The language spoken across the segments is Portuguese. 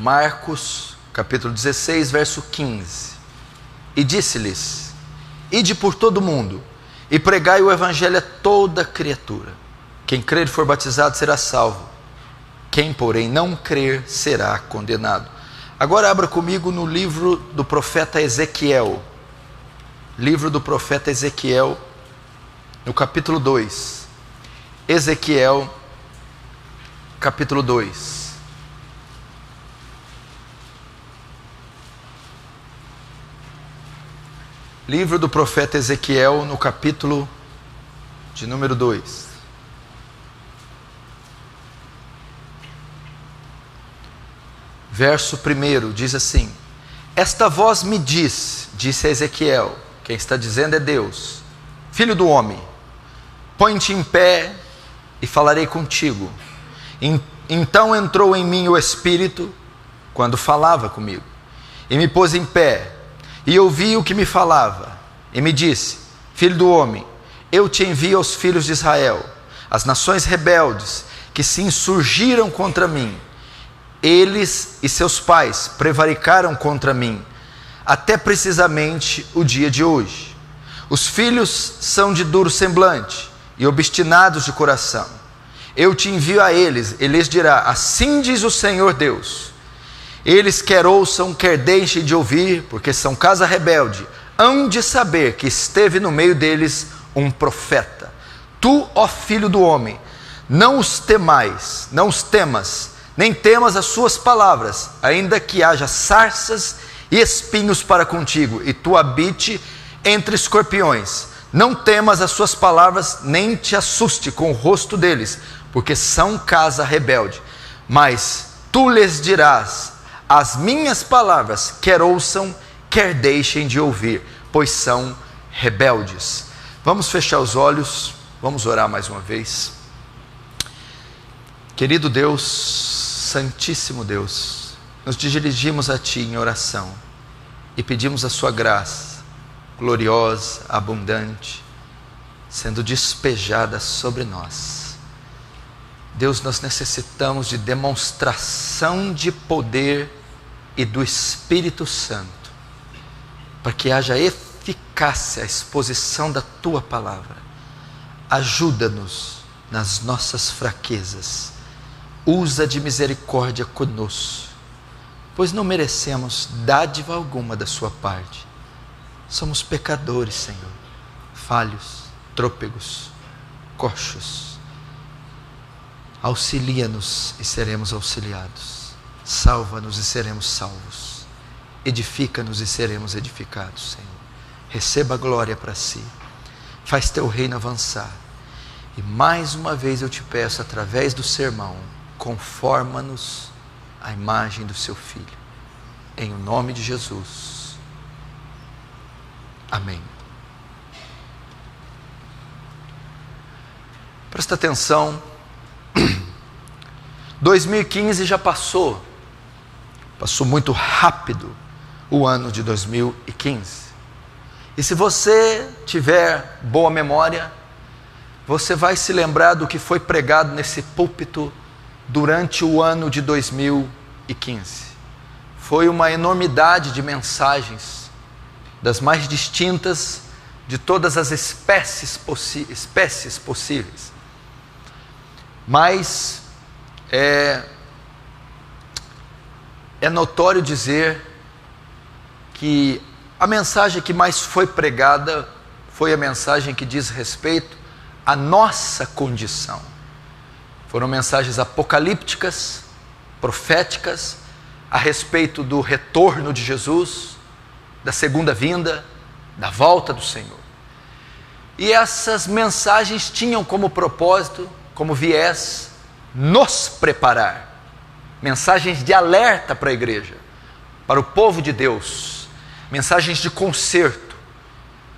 Marcos, capítulo 16, verso 15. E disse-lhes: ide por todo o mundo, e pregai o evangelho a toda criatura. Quem crer e for batizado será salvo. Quem, porém, não crer será condenado. Agora abra comigo no livro do profeta Ezequiel. Livro do profeta Ezequiel, no capítulo 2. Ezequiel, capítulo 2. Livro do profeta Ezequiel, no capítulo de número 2. Verso 1 diz assim: esta voz me diz, disse a Ezequiel, quem está dizendo é Deus: filho do homem, põe-te em pé e falarei contigo. Então entrou em mim o Espírito, quando falava comigo, e me pôs em pé, e ouvi o que me falava, e me disse: filho do homem, eu te envio aos filhos de Israel, as nações rebeldes, que se insurgiram contra mim. Eles e seus pais prevaricaram contra mim, até precisamente o dia de hoje. Os filhos são de duro semblante e obstinados de coração. Eu te envio a eles, e lhes dirá: assim diz o Senhor Deus. Eles quer ouçam, quer deixem de ouvir, porque são casa rebelde, hão de saber que esteve no meio deles um profeta. Tu, ó filho do homem, não os temais, não os temas, nem temas as suas palavras, ainda que haja sarças e espinhos para contigo, e tu habite entre escorpiões. Não temas as suas palavras, nem te assuste com o rosto deles, porque são casa rebelde. Mas tu lhes dirás: as minhas palavras, quer ouçam, quer deixem de ouvir, pois são rebeldes. Vamos fechar os olhos, vamos orar mais uma vez. Querido Deus, Santíssimo Deus, nos dirigimos a Ti em oração e pedimos a Sua graça gloriosa, abundante, sendo despejada sobre nós. Deus, nós necessitamos de demonstração de poder e do Espírito Santo, para que haja eficácia a exposição da Tua palavra. Ajuda-nos nas nossas fraquezas, usa de misericórdia conosco, pois não merecemos dádiva alguma da Sua parte. Somos pecadores, Senhor, falhos, trôpegos, coxos. Auxilia-nos e seremos auxiliados. Salva-nos e seremos salvos. Edifica-nos e seremos edificados, Senhor. Receba a glória para si. Faz Teu reino avançar. E mais uma vez eu te peço, através do sermão, conforma-nos à imagem do Seu Filho. Em o nome de Jesus. Amém. Presta atenção. 2015 já passou muito rápido o ano de 2015. E se você tiver boa memória, você vai se lembrar do que foi pregado nesse púlpito durante o ano de 2015. Foi uma enormidade de mensagens, das mais distintas, de todas as espécies possíveis. Mas é notório dizer que a mensagem que mais foi pregada foi a mensagem que diz respeito à nossa condição. Foram mensagens apocalípticas, proféticas, a respeito do retorno de Jesus, da segunda vinda, da volta do Senhor. E essas mensagens tinham como propósito, como viés, nos preparar. Mensagens de alerta para a igreja, para o povo de Deus. Mensagens de conserto,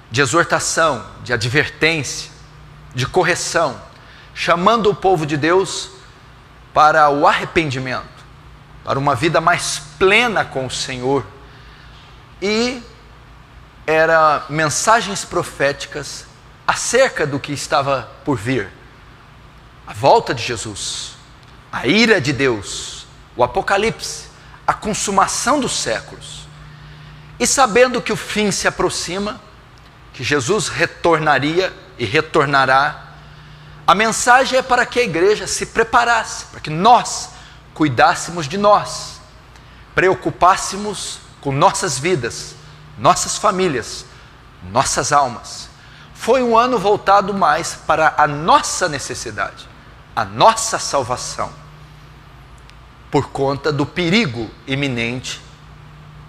de exortação, de advertência, de correção, chamando o povo de Deus para o arrependimento, para uma vida mais plena com o Senhor. E eram mensagens proféticas acerca do que estava por vir. A volta de Jesus, a ira de Deus, o Apocalipse, a consumação dos séculos. E sabendo que o fim se aproxima, que Jesus retornaria e retornará, a mensagem é para que a igreja se preparasse, para que nós cuidássemos de nós, preocupássemos com nossas vidas, nossas famílias, nossas almas. Foi um ano voltado mais para a nossa necessidade, a nossa salvação, por conta do perigo iminente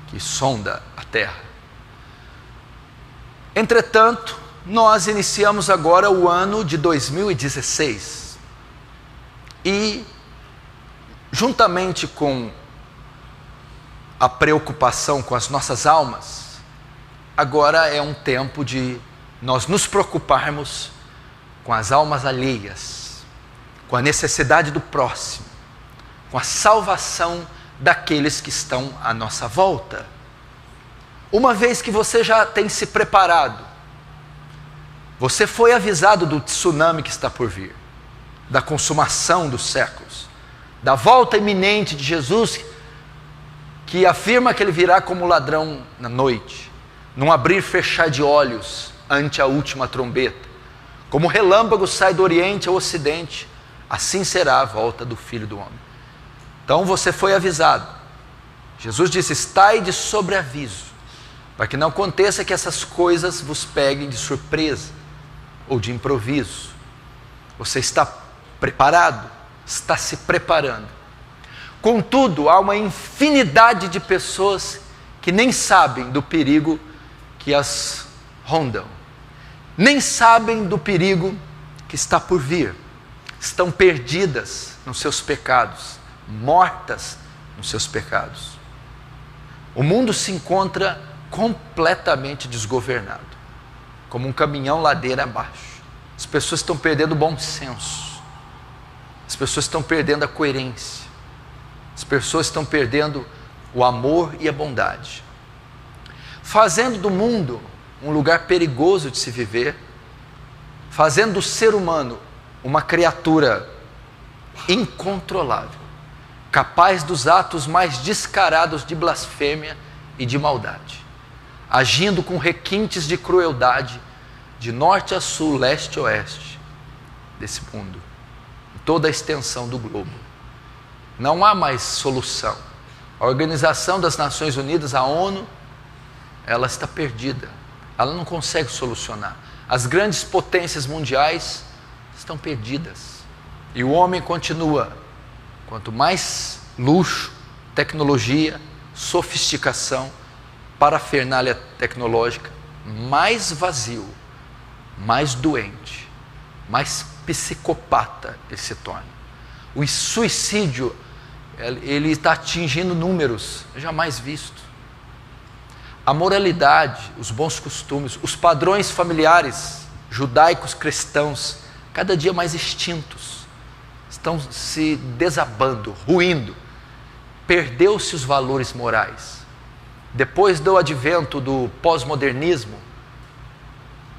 que sonda a terra. Entretanto, nós iniciamos agora o ano de 2016 e, juntamente com a preocupação com as nossas almas, agora é um tempo de nós nos preocuparmos com as almas alheias, com a necessidade do próximo, com a salvação daqueles que estão à nossa volta. Uma vez que você já tem se preparado, você foi avisado do tsunami que está por vir, da consumação dos séculos, da volta iminente de Jesus, que afirma que ele virá como ladrão na noite, num abrir e fechar de olhos ante a última trombeta. Como o relâmpago sai do oriente ao ocidente, assim será a volta do Filho do Homem. Então você foi avisado. Jesus disse: estai de sobreaviso, para que não aconteça que essas coisas vos peguem de surpresa ou de improviso. Você está preparado, está se preparando. Contudo, há uma infinidade de pessoas que nem sabem do perigo que as rondam, nem sabem do perigo que está por vir. Estão perdidas nos seus pecados, mortas nos seus pecados. O mundo se encontra completamente desgovernado, como um caminhão ladeira abaixo. As pessoas estão perdendo o bom senso, as pessoas estão perdendo a coerência, as pessoas estão perdendo o amor e a bondade, fazendo do mundo um lugar perigoso de se viver, fazendo do ser humano uma criatura incontrolável, capaz dos atos mais descarados de blasfêmia e de maldade, agindo com requintes de crueldade de norte a sul, leste a oeste desse mundo, em toda a extensão do globo. Não há mais solução. A Organização das Nações Unidas, a ONU, ela está perdida. Ela não consegue solucionar. As grandes potências mundiais estão perdidas. E o homem continua. Quanto mais luxo, tecnologia, sofisticação, parafernália tecnológica, mais vazio, mais doente, mais psicopata ele se torna. O suicídio, ele está atingindo números jamais vistos. A moralidade, os bons costumes, os padrões familiares judaicos cristãos, cada dia mais extintos, estão se desabando, ruindo. Perdeu-se os valores morais. Depois do advento do pós-modernismo,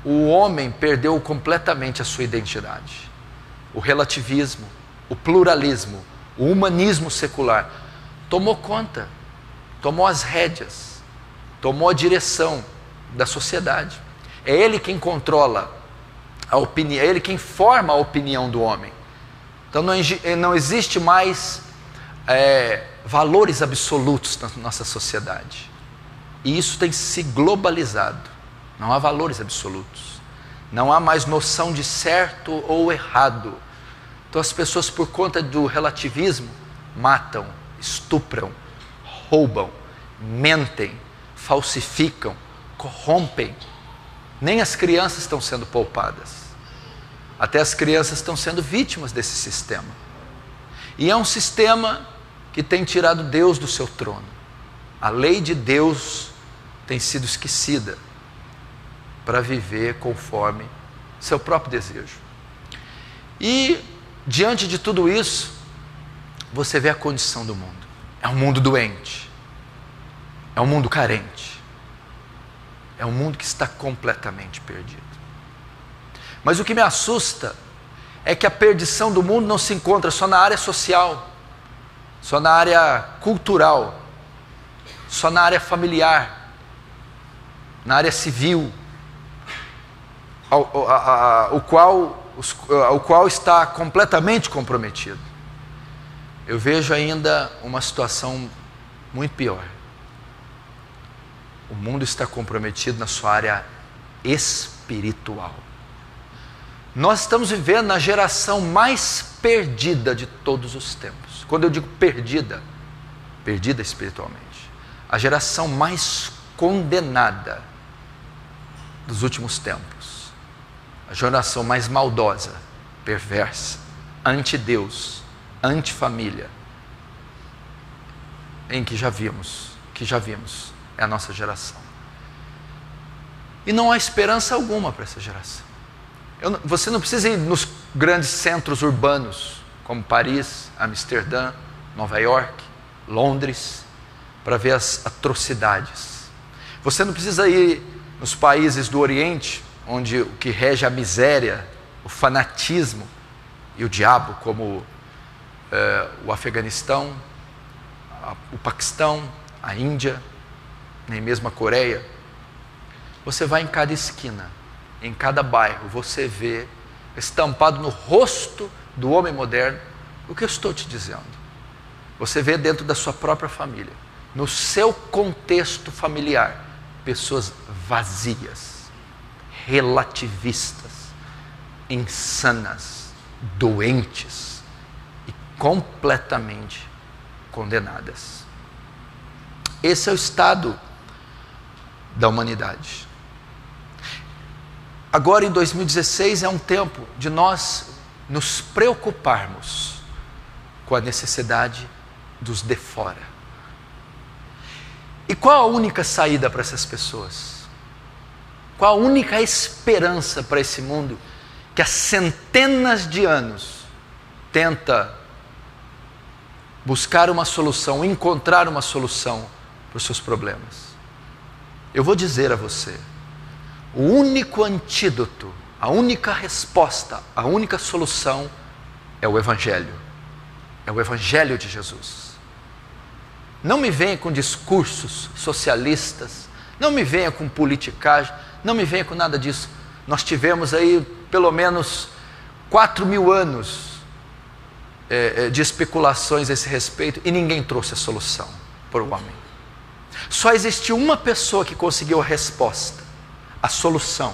o homem perdeu completamente a sua identidade. O relativismo, o pluralismo, o humanismo secular tomou conta, tomou as rédeas, tomou a direção da sociedade. É ele quem controla a opinião, é ele quem forma a opinião do homem. Então não existe mais valores absolutos na nossa sociedade. E isso tem se globalizado. Não há valores absolutos. Não há mais noção de certo ou errado. Então as pessoas, por conta do relativismo, matam, estupram, roubam, mentem, falsificam, corrompem. Nem as crianças estão sendo poupadas. Até as crianças estão sendo vítimas desse sistema. E é um sistema que tem tirado Deus do seu trono. A lei de Deus tem sido esquecida para viver conforme seu próprio desejo. E diante de tudo isso, você vê a condição do mundo. É um mundo doente. É um mundo carente. É um mundo que está completamente perdido. Mas o que me assusta é que a perdição do mundo não se encontra só na área social, só na área cultural, só na área familiar, na área civil, o qual está completamente comprometido. Eu vejo ainda uma situação muito pior. O mundo está comprometido na sua área espiritual. Nós estamos vivendo na geração mais perdida de todos os tempos. Quando eu digo perdida, perdida espiritualmente. A geração mais condenada dos últimos tempos. A geração mais maldosa, perversa, anti-Deus, anti-família, em que já vimos, é a nossa geração. E não há esperança alguma para essa geração. Você não precisa ir nos grandes centros urbanos, como Paris, Amsterdã, Nova York, Londres, para ver as atrocidades. Você não precisa ir nos países do Oriente, onde o que rege a miséria, o fanatismo e o diabo, como o Afeganistão, o Paquistão, a Índia, nem mesmo a Coreia. Você vai em cada esquina, em cada bairro, você vê estampado no rosto do homem moderno o que eu estou te dizendo. Você vê dentro da sua própria família, no seu contexto familiar, pessoas vazias, relativistas, insanas, doentes e completamente condenadas. Esse é o estado da humanidade. Agora, em 2016, é um tempo de nós nos preocuparmos com a necessidade dos de fora. E qual a única saída para essas pessoas? Qual a única esperança para esse mundo que há centenas de anos tenta buscar uma solução, encontrar uma solução para os seus problemas? Eu vou dizer a você, o único antídoto, a única resposta, a única solução é o Evangelho. É o Evangelho de Jesus. Não me venha com discursos socialistas, não me venha com politicagem, não me venha com nada disso. Nós tivemos aí pelo menos 4.000 anos de especulações a esse respeito e ninguém trouxe a solução para o homem. Só existiu uma pessoa que conseguiu a resposta, a solução.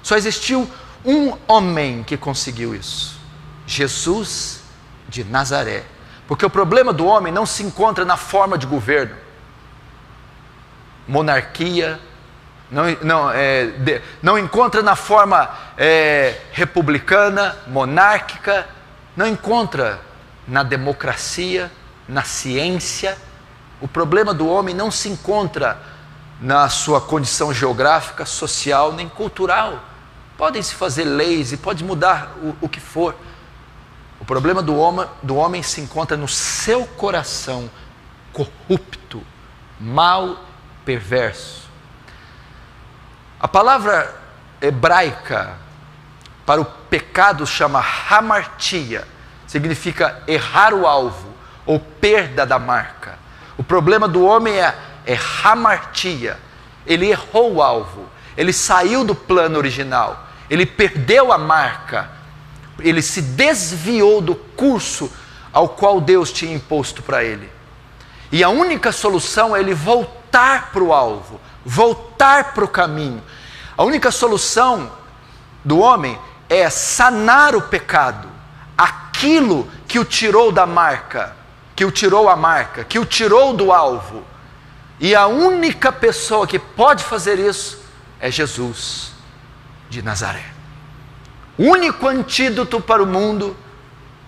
Só existiu um homem que conseguiu isso: Jesus de Nazaré. Porque o problema do homem não se encontra na forma de governo, monarquia, não encontra na forma republicana, monárquica, não encontra na democracia, na ciência. O problema do homem não se encontra na sua condição geográfica, social, nem cultural. Podem se fazer leis e pode mudar o que for. O problema do homem se encontra no seu coração corrupto, mau, perverso. A palavra hebraica para o pecado chama hamartia, significa errar o alvo ou perda da marca. O problema do homem é hamartia, ele errou o alvo, ele saiu do plano original, ele perdeu a marca, ele se desviou do curso ao qual Deus tinha imposto para ele. E a única solução é ele voltar para o alvo, voltar para o caminho. A única solução do homem é sanar o pecado, aquilo que o tirou da marca, que o tirou a marca, que o tirou do alvo. E a única pessoa que pode fazer isso é Jesus de Nazaré. O único antídoto para o mundo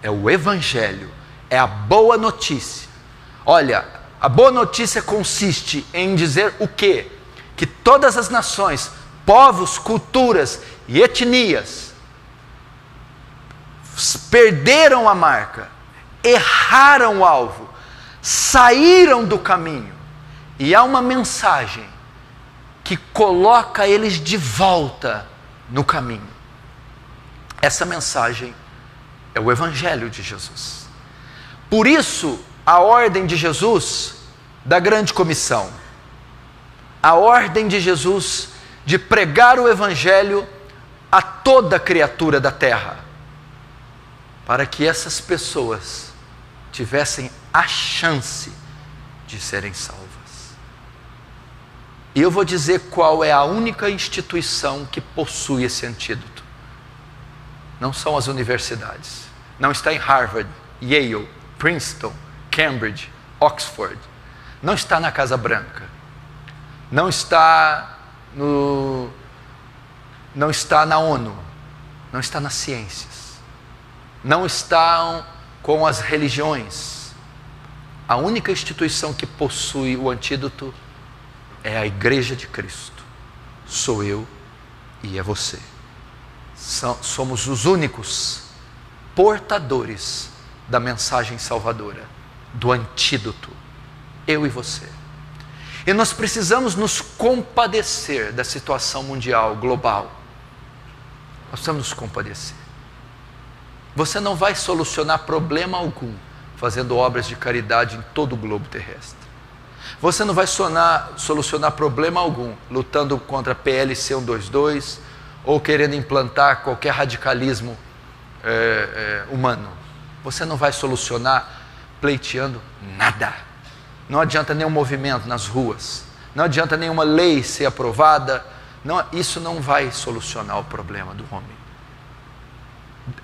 é o Evangelho, é a boa notícia. Olha, a boa notícia consiste em dizer o quê? Que todas as nações, povos, culturas e etnias perderam a marca, erraram o alvo, saíram do caminho. E há uma mensagem que coloca eles de volta no caminho. Essa mensagem é o Evangelho de Jesus. Por isso, a ordem de Jesus da grande comissão. A ordem de Jesus de pregar o Evangelho a toda criatura da terra, para que essas pessoas tivessem a chance de serem salvas. E eu vou dizer qual é a única instituição que possui esse antídoto. Não são as universidades. Não está em Harvard, Yale, Princeton, Cambridge, Oxford. Não está na Casa Branca. Não está na ONU. Não está nas ciências. Não está com as religiões. A única instituição que possui o antídoto é a Igreja de Cristo. Sou eu e é você. Somos os únicos portadores da mensagem salvadora, do antídoto. Eu e você. E nós precisamos nos compadecer da situação mundial, global. Nós precisamos nos compadecer. Você não vai solucionar problema algum fazendo obras de caridade em todo o globo terrestre. Você não vai solucionar problema algum lutando contra a PLC 122 ou querendo implantar qualquer radicalismo humano. Você não vai solucionar pleiteando nada. Não adianta nenhum movimento nas ruas. Não adianta nenhuma lei ser aprovada. Isso não vai solucionar o problema do homem.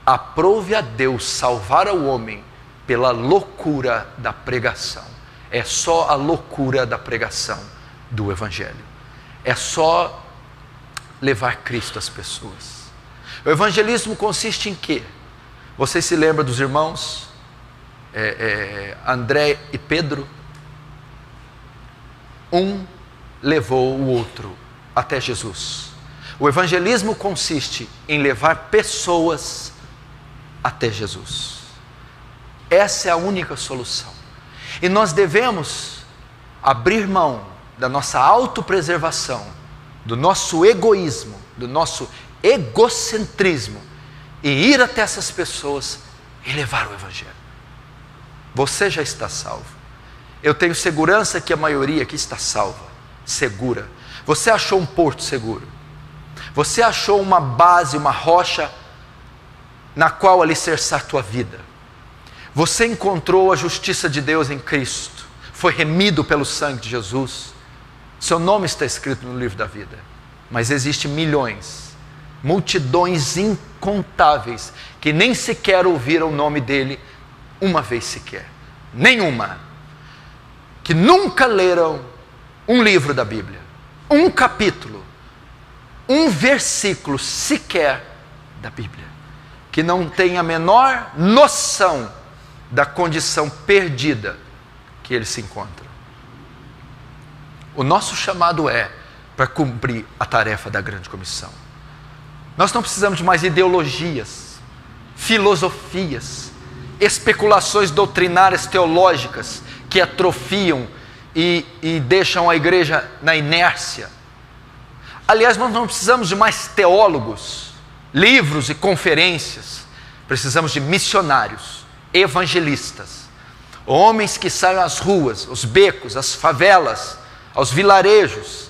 Aprove a Deus salvar o homem pela loucura da pregação. É só a loucura da pregação do Evangelho. É só levar Cristo às pessoas. O evangelismo consiste em quê? Vocês se lembram dos irmãos André e Pedro? Um levou o outro até Jesus. O evangelismo consiste em levar pessoas até Jesus. Essa é a única solução. E nós devemos abrir mão da nossa autopreservação, do nosso egoísmo, do nosso egocentrismo e ir até essas pessoas e levar o Evangelho. Você já está salvo. Eu tenho segurança que a maioria aqui está salva, segura. Você achou um porto seguro. Você achou uma base, uma rocha na qual alicerçar a tua vida. Você encontrou a justiça de Deus em Cristo. Foi remido pelo sangue de Jesus. Seu nome está escrito no livro da vida. Mas existem milhões, multidões incontáveis, que nem sequer ouviram o nome dele uma vez sequer. Nenhuma. Que nunca leram um livro da Bíblia, um capítulo, um versículo sequer da Bíblia. Que não tem a menor noção da condição perdida que eles se encontram. O nosso chamado é para cumprir a tarefa da grande comissão. Nós não precisamos de mais ideologias, filosofias, especulações doutrinárias teológicas que atrofiam e deixam a igreja na inércia. Aliás, nós não precisamos de mais teólogos, livros e conferências. Precisamos de missionários, evangelistas, homens que saiam às ruas, os becos, as favelas, aos vilarejos,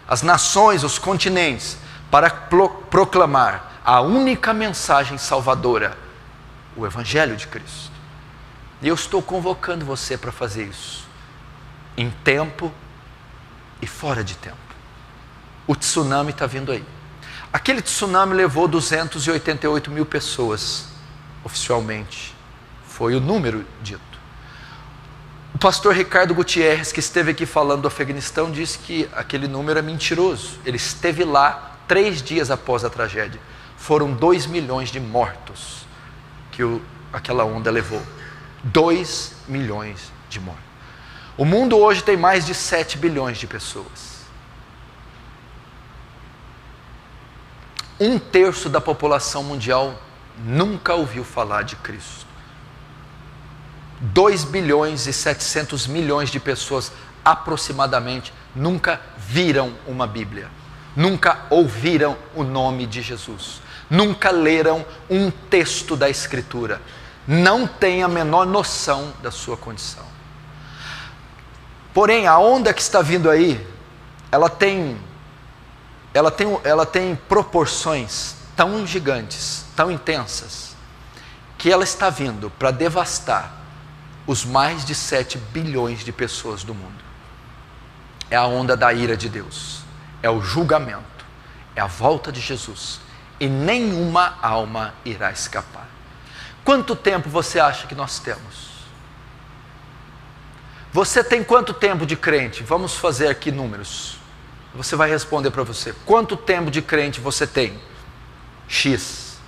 às nações, aos continentes, para proclamar a única mensagem salvadora, o Evangelho de Cristo. E eu estou convocando você para fazer isso, em tempo e fora de tempo. O tsunami está vindo aí. Aquele tsunami levou 288 mil pessoas, oficialmente. Foi o número dito. O pastor Ricardo Gutierrez, que esteve aqui falando do Afeganistão, disse que aquele número é mentiroso. Ele esteve lá 3 dias após a tragédia. Foram 2 milhões de mortos que aquela onda levou. 2 milhões de mortos. O mundo hoje tem mais de 7 bilhões de pessoas. 1/3 da população mundial nunca ouviu falar de Cristo. 2 bilhões e 700 milhões de pessoas aproximadamente nunca viram uma Bíblia, nunca ouviram o nome de Jesus, nunca leram um texto da Escritura, não têm a menor noção da sua condição. Porém, a onda que está vindo aí, ela tem proporções tão gigantes, tão intensas, que ela está vindo para devastar os mais de 7 bilhões de pessoas do mundo. É a onda da ira de Deus, é o julgamento, é a volta de Jesus, e nenhuma alma irá escapar. Quanto tempo você acha que nós temos? Você tem quanto tempo de crente? Vamos fazer aqui números. Você vai responder para você. Quanto tempo de crente você tem? X.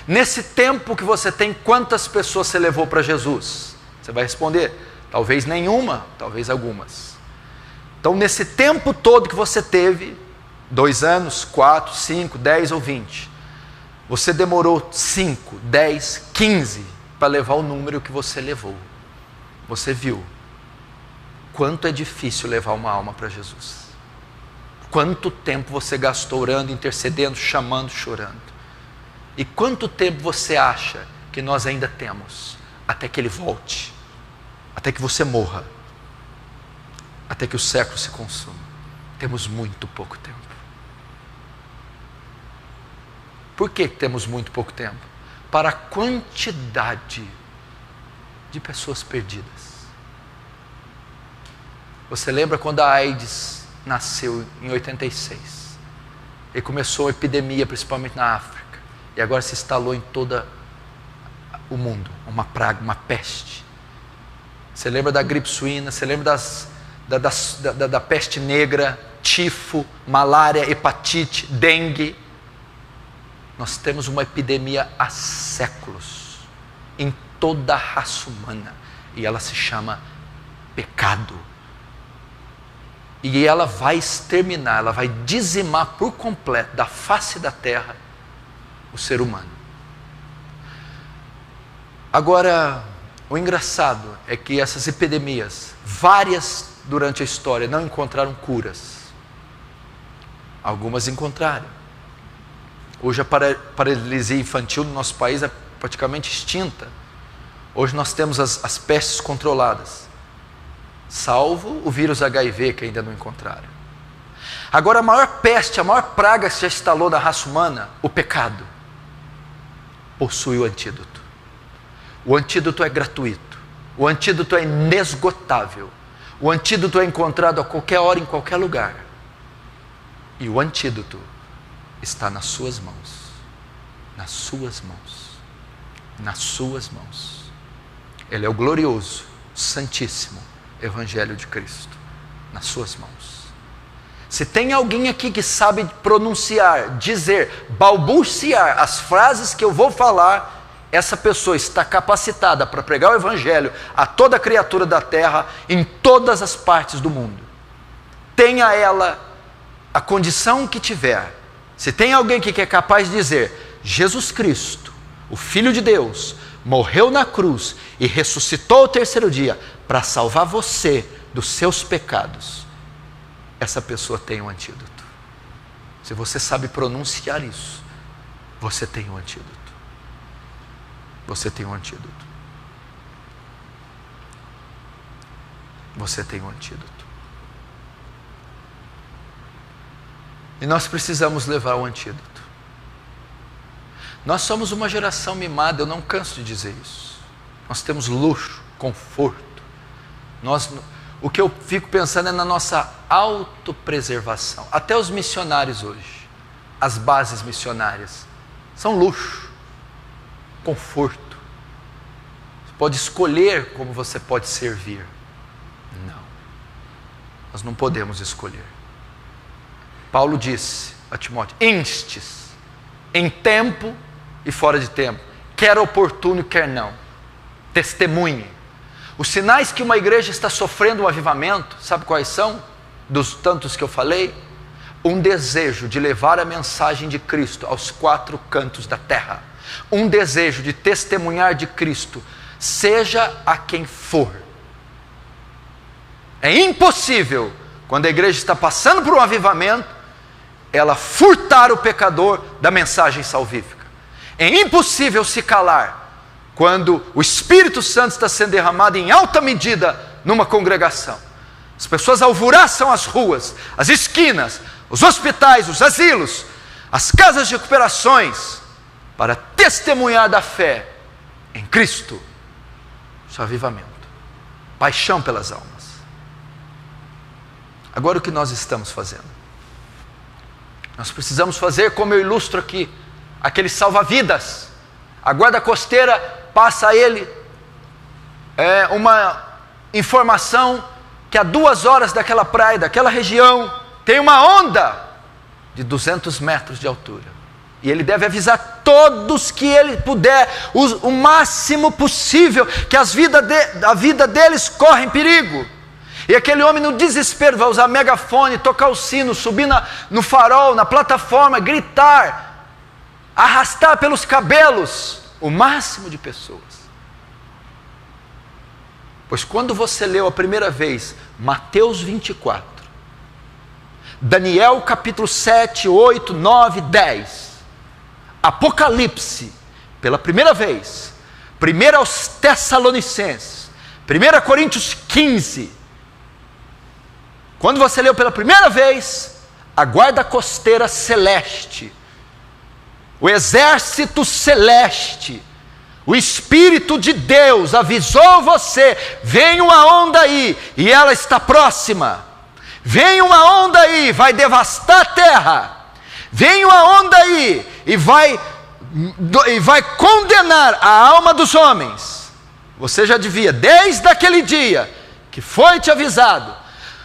Nesse tempo que você tem, quantas pessoas você levou para Jesus? Você vai responder, talvez nenhuma, talvez algumas. Então, nesse tempo todo que você teve, 2 anos, 4, 5, 10 ou 20, você demorou 5, 10, 15 para levar o número que você levou. Você viu quanto é difícil levar uma alma para Jesus. Quanto tempo você gastou orando, intercedendo, chamando, chorando. E quanto tempo você acha que nós ainda temos até que Ele volte, até que você morra, até que o século se consuma? Temos muito pouco tempo. Por que temos muito pouco tempo? Para a quantidade de pessoas perdidas. Você lembra quando a AIDS nasceu em 86? E começou a epidemia, principalmente na África. E agora se instalou em todo o mundo, uma praga, uma peste. Você lembra da gripe suína? Você lembra da peste negra, tifo, malária, hepatite, dengue? Nós temos uma epidemia há séculos, em toda a raça humana. E ela se chama pecado. E ela vai exterminar, ela vai dizimar por completo da face da terra o ser humano. Agora, o engraçado é que essas epidemias, várias durante a história, não encontraram curas. Algumas encontraram. Hoje a paralisia infantil no nosso país é praticamente extinta. Hoje nós temos as pestes controladas, salvo o vírus HIV que ainda não encontraram. Agora a maior peste, a maior praga que já instalou na raça humana, o pecado, possui o antídoto. O antídoto é gratuito, o antídoto é inesgotável, o antídoto é encontrado a qualquer hora, em qualquer lugar. E o antídoto está nas suas mãos, nas suas mãos, nas suas mãos. Ele é o glorioso, santíssimo Evangelho de Cristo, nas suas mãos. Se tem alguém aqui que sabe pronunciar, dizer, balbuciar as frases que eu vou falar, essa pessoa está capacitada para pregar o Evangelho a toda criatura da terra, em todas as partes do mundo. Tenha ela a condição que tiver. Se tem alguém que é capaz de dizer, Jesus Cristo, o Filho de Deus, morreu na cruz e ressuscitou ao terceiro dia para salvar você dos seus pecados, essa pessoa tem um antídoto. Se você sabe pronunciar isso, você tem um antídoto. Você tem um antídoto. Você tem um antídoto. E nós precisamos levar o antídoto. Nós somos uma geração mimada, eu não canso de dizer isso. Nós temos luxo, conforto. O que eu fico pensando é na nossa autopreservação. Até os missionários hoje, as bases missionárias, são luxo, conforto. Você pode escolher como você pode servir. Não. Nós não podemos escolher. Paulo disse a Timóteo, instes, em tempo e fora de tempo, quer oportuno, quer não, testemunhe. Os sinais que uma igreja está sofrendo um avivamento, sabe quais são? Dos tantos que eu falei, um desejo de levar a mensagem de Cristo aos 4 cantos da terra, um desejo de testemunhar de Cristo, seja a quem for. É impossível, quando a igreja está passando por um avivamento, ela furtar o pecador da mensagem salvífica. É impossível se calar quando o Espírito Santo está sendo derramado em alta medida numa congregação. As pessoas alvoroçam as ruas, as esquinas, os hospitais, os asilos, as casas de recuperações, para testemunhar da fé em Cristo, seu avivamento, paixão pelas almas. Agora o que nós estamos fazendo? Nós precisamos fazer como eu ilustro aqui, aquele salva-vidas. A guarda costeira passa a ele uma informação que a 2 horas daquela praia, daquela região, tem uma onda de 200 metros de altura. E ele deve avisar todos que ele puder, o máximo possível, que a vida deles corre em perigo. E aquele homem no desespero vai usar megafone, tocar o sino, subir no farol, na plataforma, gritar, arrastar pelos cabelos o máximo de pessoas. Pois quando você leu a primeira vez Mateus 24, Daniel capítulo 7, 8, 9, 10, Apocalipse, pela primeira vez, 1 aos Tessalonicenses, 1 Coríntios 15, quando você leu pela primeira vez, a guarda costeira celeste, o exército celeste, o Espírito de Deus avisou você, vem uma onda aí, e ela está próxima, vem uma onda aí, vai devastar a terra, vem uma onda aí, e vai condenar a alma dos homens. Você já devia, desde aquele dia, que foi te avisado,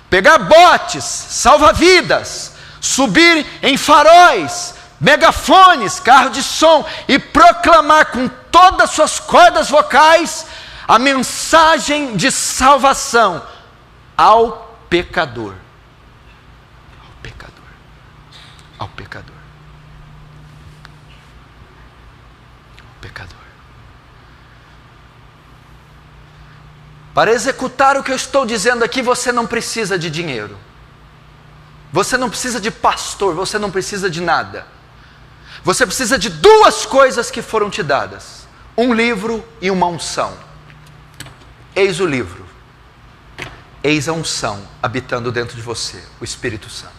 pegar botes, salva-vidas, subir em faróis, megafones, carro de som, e proclamar com todas as suas cordas vocais a mensagem de salvação ao pecador. Ao pecador. Ao pecador. Ao pecador. Para executar o que eu estou dizendo aqui, você não precisa de dinheiro. Você não precisa de pastor, você não precisa de nada. Você precisa de 2 coisas que foram te dadas: um livro e uma unção. Eis o livro, eis a unção habitando dentro de você, o Espírito Santo.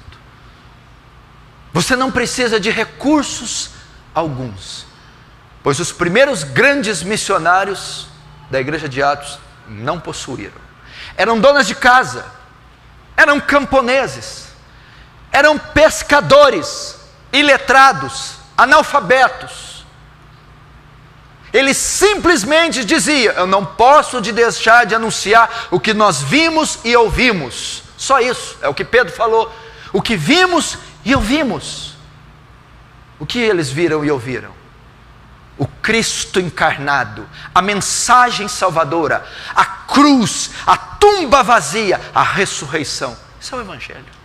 Você não precisa de recursos alguns, pois os primeiros grandes missionários da igreja de Atos não possuíram. Eram donas de casa, eram camponeses, eram pescadores, iletrados, analfabetos. Eles simplesmente diziam: eu não posso deixar de anunciar o que nós vimos e ouvimos. Só isso, é o que Pedro falou. O que vimos e ouvimos. O que eles viram e ouviram? O Cristo encarnado, a mensagem salvadora, a cruz, a tumba vazia, a ressurreição. Isso é o Evangelho.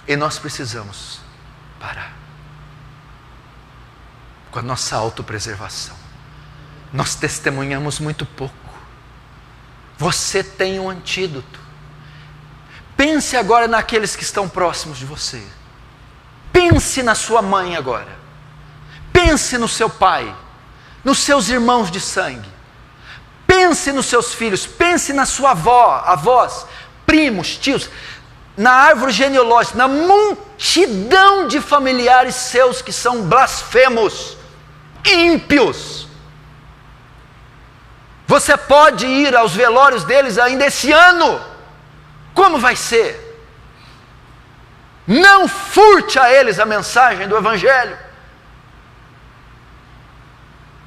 E nós precisamos parar com a nossa autopreservação. Nós testemunhamos muito pouco. Você tem um antídoto. Pense agora naqueles que estão próximos de você. Pense na sua mãe agora. Pense no seu pai, nos seus irmãos de sangue. Pense nos seus filhos, pense na sua avó, avós, primos, tios, na árvore genealógica, na multidão de familiares seus que são blasfemos, ímpios. Você pode ir aos velórios deles ainda esse ano. Como vai ser? Não furte a eles a mensagem do Evangelho.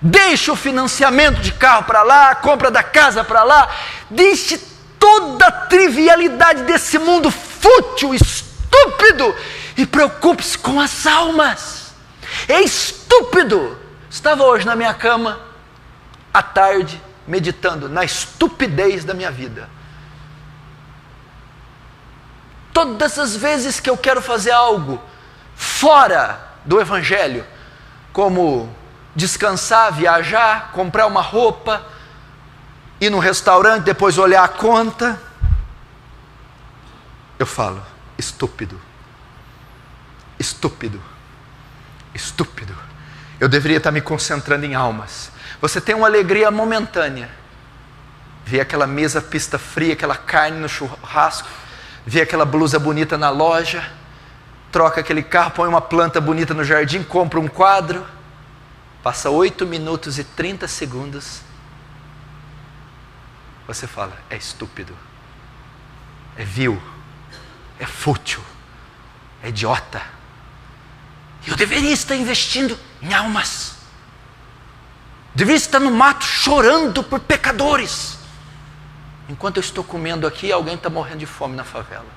Deixe o financiamento de carro para lá, a compra da casa para lá. Deixe toda a trivialidade desse mundo fútil, estúpido, e preocupe-se com as almas. É estúpido. Estava hoje na minha cama, à tarde, meditando na estupidez da minha vida. Todas as vezes que eu quero fazer algo fora do Evangelho, como descansar, viajar, comprar uma roupa, ir no restaurante, depois olhar a conta, eu falo: estúpido, estúpido, estúpido. Eu deveria estar me concentrando em almas. Você tem uma alegria momentânea, vê aquela mesa pista fria, aquela carne no churrasco, vê aquela blusa bonita na loja, troca aquele carro, põe uma planta bonita no jardim, compra um quadro, passa 8 minutos e 30 segundos, você fala, é estúpido, é vil, é fútil, é idiota. Eu deveria estar investindo em almas. Deveria estar no mato chorando por pecadores. Enquanto eu estou comendo aqui, alguém está morrendo de fome na favela.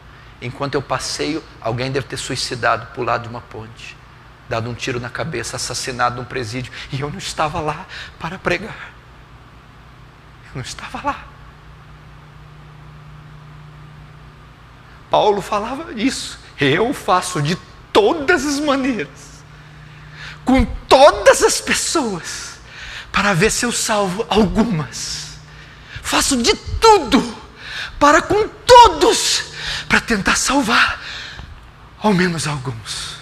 Enquanto eu passeio, alguém deve ter suicidado, pulado de uma ponte, dado um tiro na cabeça, assassinado num presídio. E eu não estava lá para pregar. Eu não estava lá. Paulo falava isso. Eu faço de todas as maneiras, com todas as pessoas, para ver se eu salvo algumas. Faço de tudo para com todos, para tentar salvar ao menos alguns.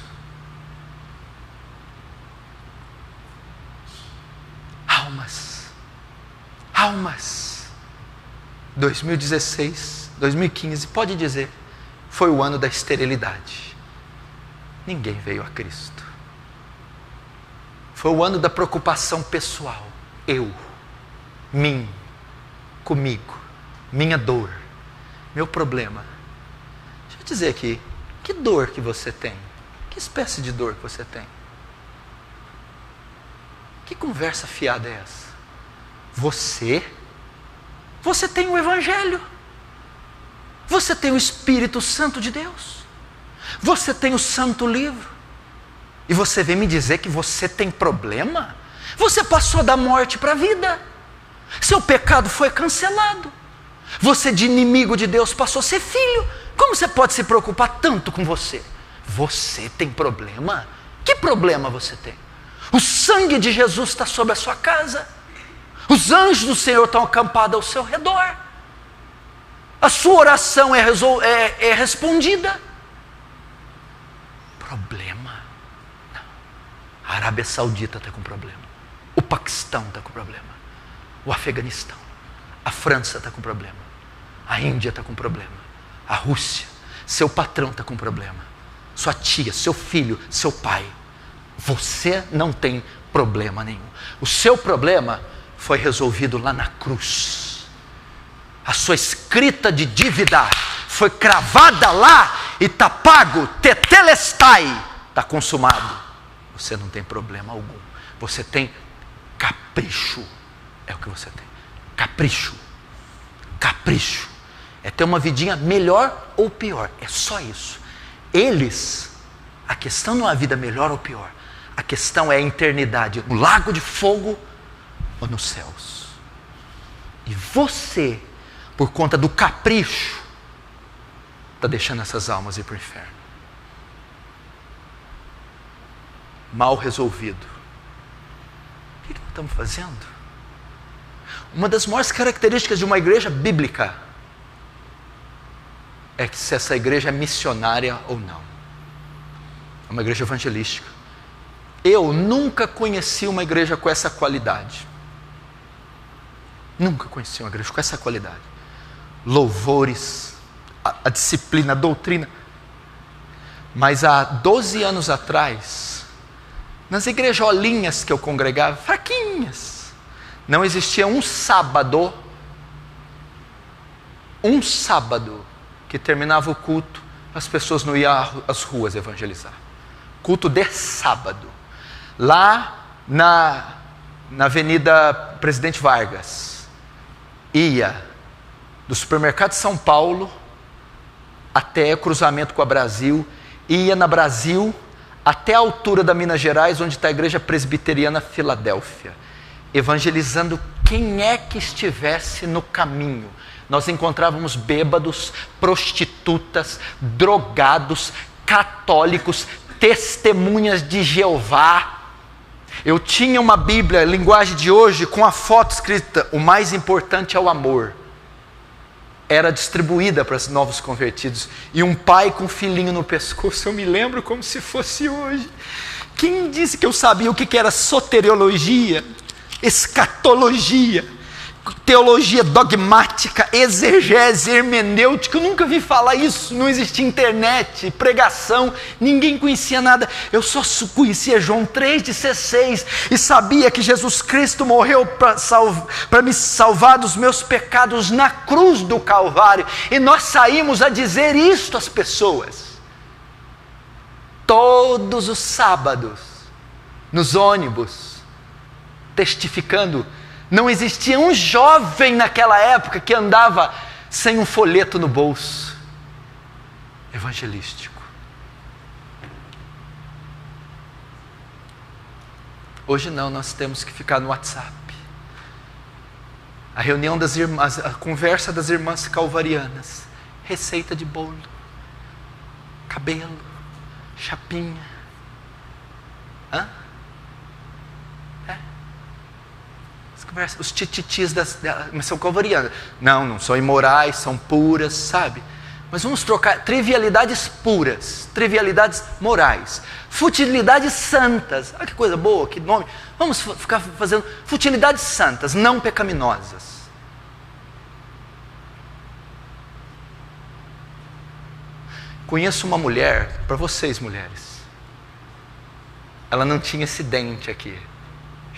Almas. 2016, 2015, pode dizer, foi o ano da esterilidade. Ninguém veio a Cristo. Foi o ano da preocupação pessoal. Eu, mim, comigo, minha dor, meu problema. Deixa eu dizer aqui, que dor que você tem? Que espécie de dor que você tem? Que conversa fiada é essa? Você tem o Evangelho. Você tem o Espírito Santo de Deus. Você tem o Santo Livro. E você vem me dizer que você tem problema? Você passou da morte para a vida. Seu pecado foi cancelado. Você de inimigo de Deus passou a ser filho. Como você pode se preocupar tanto com você? Você tem problema? Que problema você tem? O sangue de Jesus está sobre a sua casa. Os anjos do Senhor estão acampados ao seu redor. A sua oração é respondida. Problema? Não. A Arábia Saudita está com problema. O Paquistão está com problema. O Afeganistão. A França está com problema. A Índia está com problema. A Rússia. Seu patrão está com problema. Sua tia, seu filho, seu pai. Você não tem problema nenhum. O seu problema foi resolvido lá na cruz. A sua escrita de dívida foi cravada lá e está pago, tetelestai, está consumado. Você não tem problema algum. Você tem capricho. É o que você tem. Capricho. Capricho. É ter uma vidinha melhor ou pior. É só isso. A questão não é a vida melhor ou pior. A questão é a eternidade no lago de fogo ou nos céus. E você, por conta do capricho, está deixando essas almas ir para o inferno. Mal resolvido. O que nós estamos fazendo? Uma das maiores características de uma igreja bíblica é que se essa igreja é missionária ou não. É uma igreja evangelística. Eu nunca conheci uma igreja com essa qualidade. Nunca conheci uma igreja com essa qualidade. Louvores, a disciplina, a doutrina. Mas há 12 anos atrás, nas igrejolinhas que eu congregava, fraquinhas, não existia um sábado que terminava o culto, as pessoas não iam às ruas evangelizar. Culto de sábado. Lá na Avenida Presidente Vargas, ia do supermercado de São Paulo até o cruzamento com a Brasil, ia na Brasil até a altura da Minas Gerais, onde está a Igreja Presbiteriana Filadélfia, evangelizando quem é que estivesse no caminho. Nós encontrávamos bêbados, prostitutas, drogados, católicos, testemunhas de Jeová. Eu tinha uma Bíblia, linguagem de hoje, com a foto escrita: o mais importante é o amor. Era distribuída para os novos convertidos. E um pai com um filhinho no pescoço, eu me lembro como se fosse hoje. Quem disse que eu sabia o que era soteriologia, escatologia? teologia dogmática, exegese, hermenêutica. Eu nunca vi falar isso. Não existia internet, pregação, ninguém conhecia nada. Eu só conhecia João 3,16 e sabia que Jesus Cristo morreu para me salvar dos meus pecados na cruz do Calvário. E nós saímos a dizer isto às pessoas todos os sábados, nos ônibus, testificando. Não existia um jovem naquela época que andava sem um folheto no bolso, evangelístico. Hoje não, nós temos que ficar no WhatsApp. A reunião das irmãs, a conversa das irmãs calvarianas, receita de bolo, cabelo, chapinha. Hã? Os tititis mas são calvarianas. Não são imorais, são puras, sabe? Mas vamos trocar trivialidades puras, trivialidades morais, futilidades santas. Olha que coisa boa, que nome. Vamos ficar fazendo futilidades santas, não pecaminosas. Conheço uma mulher, para vocês mulheres, ela não tinha esse dente aqui.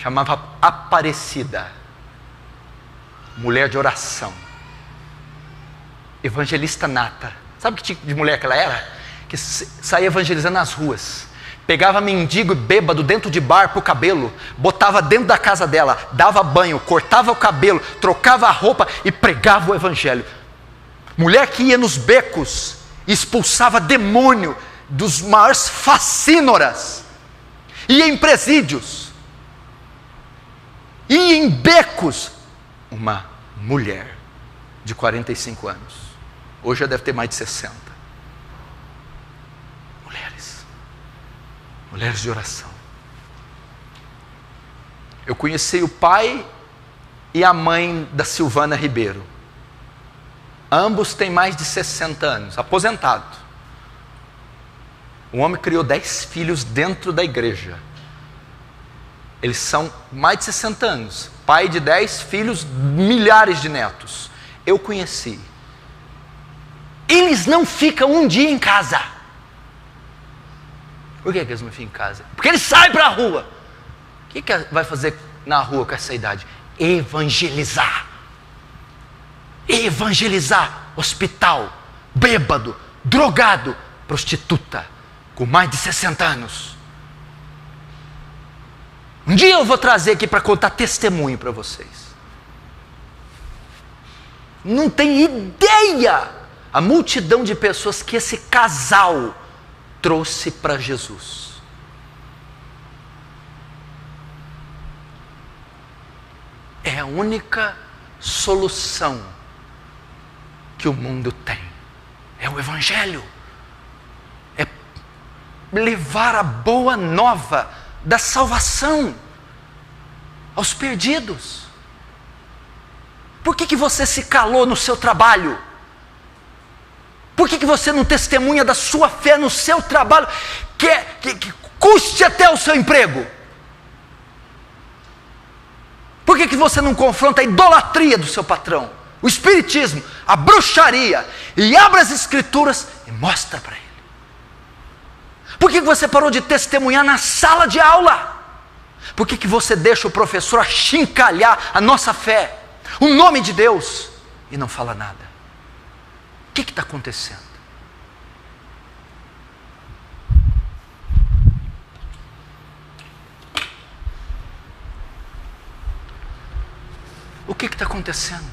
Chamava Aparecida, mulher de oração, evangelista nata. Sabe que tipo de mulher que ela era? Que saía evangelizando nas ruas, pegava mendigo e bêbado dentro de bar para o cabelo, botava dentro da casa dela, dava banho, cortava o cabelo, trocava a roupa e pregava o evangelho. Mulher que ia nos becos e expulsava demônio dos maiores facínoras, ia em presídios, e em becos, uma mulher de 45 anos, hoje já deve ter mais de 60, mulheres de oração. Eu conheci o pai e a mãe da Silvana Ribeiro, ambos têm mais de 60 anos, aposentado. O homem criou 10 filhos dentro da igreja. Eles são mais de 60 anos, pai de 10 filhos, milhares de netos. Eu conheci. Eles não ficam um dia em casa. Por que eles não ficam em casa? Porque eles saem para a rua. O que vai fazer na rua com essa idade? Evangelizar. Evangelizar. Hospital, bêbado, drogado, prostituta, com mais de 60 anos. Um dia eu vou trazer aqui para contar testemunho para vocês. Não tem ideia a multidão de pessoas que esse casal trouxe para Jesus. É a única solução que o mundo tem. É o Evangelho. É levar a boa nova da salvação aos perdidos. Por que você se calou no seu trabalho? Por que você não testemunha da sua fé no seu trabalho, que custe até o seu emprego? Por que você não confronta a idolatria do seu patrão, o espiritismo, a bruxaria, e abre as escrituras e mostra para ele? Por que você parou de testemunhar na sala de aula? Por que você deixa o professor achincalhar a nossa fé, o nome de Deus, e não fala nada? O que está acontecendo? O que está acontecendo?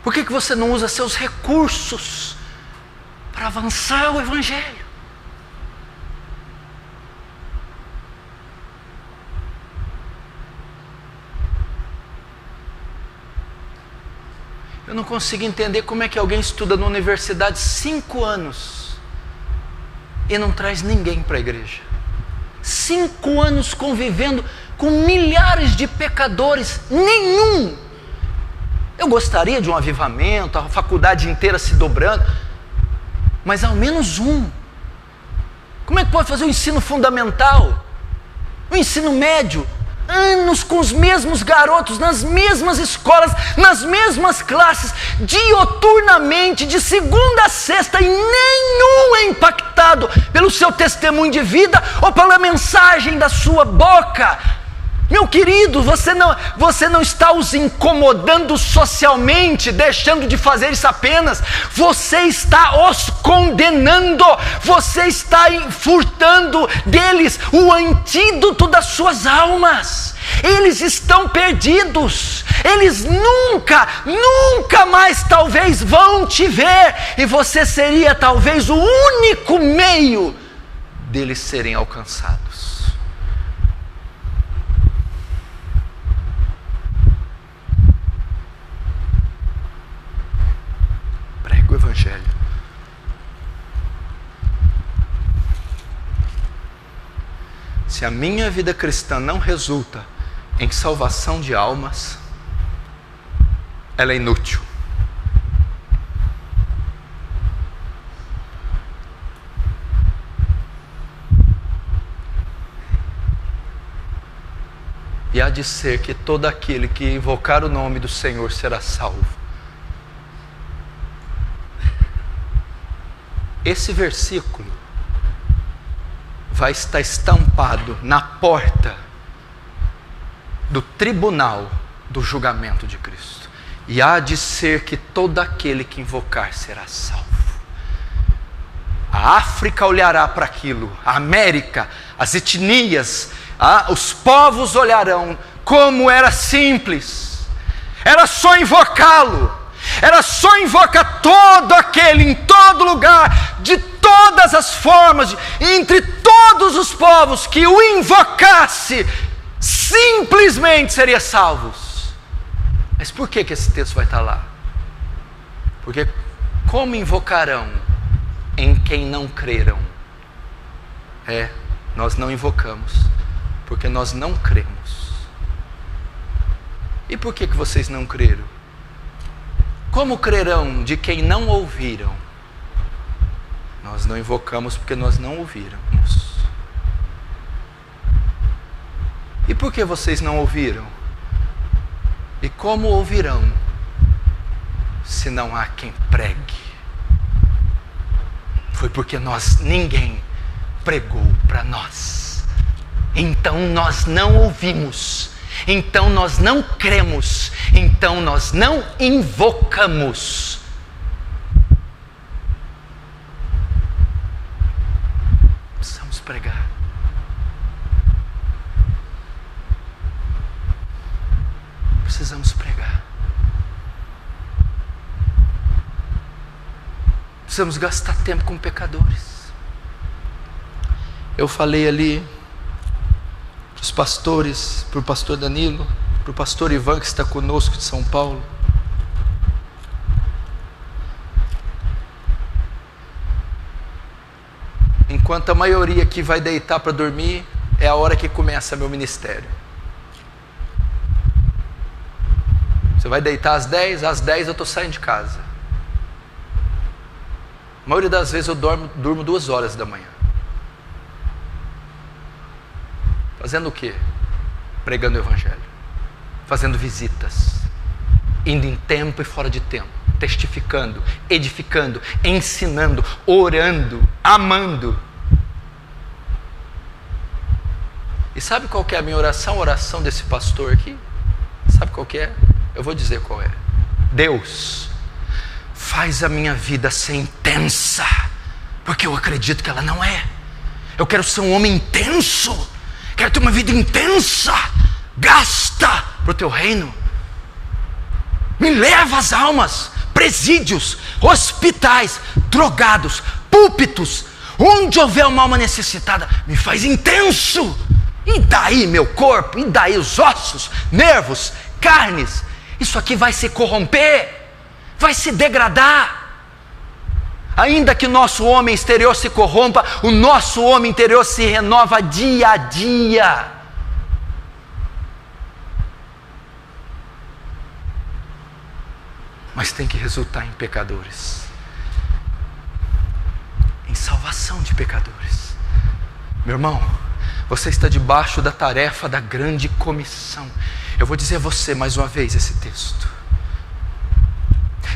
Por que você não usa seus recursos para avançar o Evangelho? Eu não consigo entender como é que alguém estuda na universidade 5 anos e não traz ninguém para a igreja. 5 anos convivendo com milhares de pecadores, nenhum. Eu gostaria de um avivamento, a faculdade inteira se dobrando, mas ao menos um. Como é que pode fazer o ensino fundamental, o ensino médio, anos com os mesmos garotos, nas mesmas escolas, nas mesmas classes, dioturnamente, de segunda a sexta, e nenhum é impactado pelo seu testemunho de vida ou pela mensagem da sua boca. Meu querido, você não está os incomodando socialmente, deixando de fazer isso apenas, você está os condenando, você está furtando deles o antídoto das suas almas. Eles estão perdidos, eles nunca mais talvez vão te ver, e você seria talvez o único meio deles serem alcançados. O Evangelho. Se a minha vida cristã não resulta em salvação de almas, ela é inútil. E há de ser que todo aquele que invocar o nome do Senhor será salvo. Esse versículo vai estar estampado na porta do tribunal do julgamento de Cristo. E há de ser que todo aquele que invocar será salvo. A África olhará para aquilo, a América, as etnias, os povos olharão como era simples. Era só invocá-lo. Era só invocar todo aquele, em todo lugar, de todas as formas, entre todos os povos que o invocasse, simplesmente seria salvos. Mas por que esse texto vai estar lá? Porque como invocarão em quem não creram? Nós não invocamos, porque nós não cremos. E por que vocês não creram? Como crerão de quem não ouviram? Nós não invocamos porque nós não ouviramos. E por que vocês não ouviram? E como ouvirão se não há quem pregue? Foi porque ninguém pregou para nós. Então nós não ouvimos. Então nós não cremos, então nós não invocamos. Precisamos pregar. Precisamos pregar. Precisamos gastar tempo com pecadores. Eu falei ali para os pastores, para o pastor Danilo, para o pastor Ivan que está conosco de São Paulo. Enquanto a maioria aqui vai deitar para dormir, é a hora que começa meu ministério. Você vai deitar às 10 eu estou saindo de casa. A maioria das vezes eu durmo 2 horas da manhã. Fazendo o quê? Pregando o Evangelho, fazendo visitas, indo em tempo e fora de tempo, testificando, edificando, ensinando, orando, amando. E sabe qual que é a minha oração? A oração desse pastor aqui? Sabe qual que é? Eu vou dizer qual é. Deus, faz a minha vida ser intensa, porque eu acredito que ela não é. Eu quero ser um homem intenso. Quero ter uma vida intensa, gasta para o teu reino. Me leva as almas, presídios, hospitais, drogados, púlpitos, onde houver uma alma necessitada, me faz intenso. E daí meu corpo, e daí os ossos, nervos, carnes, isso aqui vai se corromper, vai se degradar. Ainda que o nosso homem exterior se corrompa, o nosso homem interior se renova dia a dia. Mas tem que resultar em pecadores, em salvação de pecadores. Meu irmão, Você está debaixo da tarefa da grande comissão. Eu vou dizer a você mais uma vez esse texto.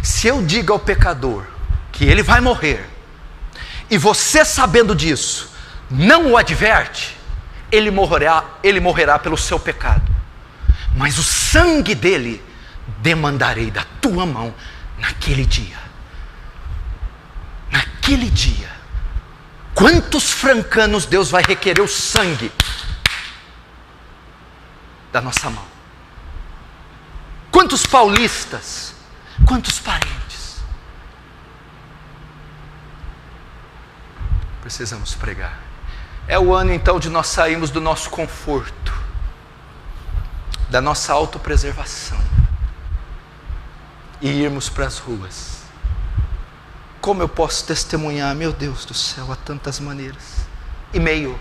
Se eu digo ao pecador que ele vai morrer, e você sabendo disso, não o adverte, ele morrerá pelo seu pecado. Mas o sangue dele demandarei da tua mão naquele dia. Naquele dia. Quantos francanos Deus vai requerer o sangue da nossa mão? Quantos paulistas? Quantos parentes? Precisamos pregar. É o ano então de nós sairmos do nosso conforto, da nossa autopreservação e irmos para as ruas. Como eu posso testemunhar, meu Deus do céu, há tantas maneiras. E-mail,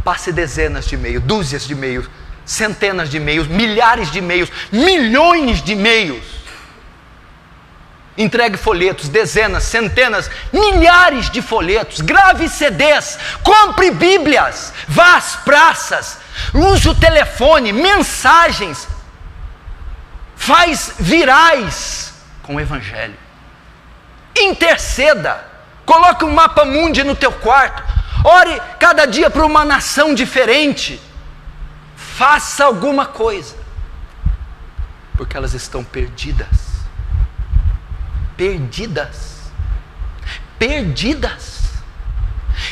passe dezenas de e-mails, dúzias de e-mails, centenas de e-mails, milhares de e-mails, milhões de e-mails. Entregue folhetos, dezenas, centenas, milhares de folhetos, grave CDs, compre Bíblias, vá às praças, use o telefone, mensagens, faz virais com o Evangelho. Interceda, coloque um mapa mundi no teu quarto, ore cada dia para uma nação diferente, faça alguma coisa, porque elas estão perdidas,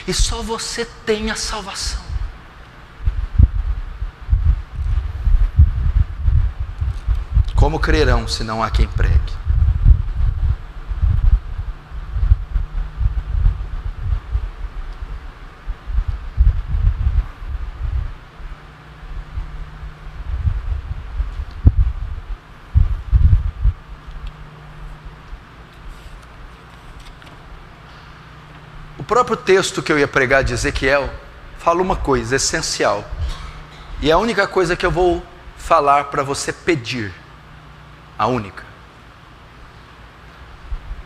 e só você tem a salvação. Como crerão se não há quem pregue? O próprio texto que eu ia pregar de Ezequiel fala uma coisa essencial, e é a única coisa que eu vou falar para você pedir, a única.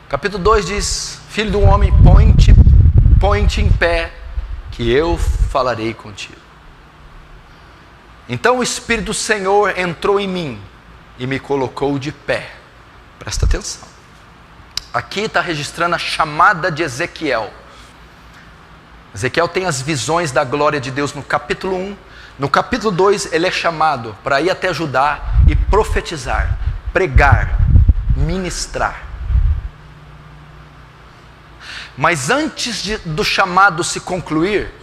Capítulo 2 diz: Filho do homem, põe-te em pé, que eu falarei contigo. Então o Espírito do Senhor entrou em mim e me colocou de pé. Presta atenção, aqui está registrando a chamada de Ezequiel. Ezequiel tem as visões da glória de Deus no capítulo 1. No capítulo 2 ele é chamado para ir até Judá e profetizar, pregar, ministrar. Mas antes do chamado se concluir,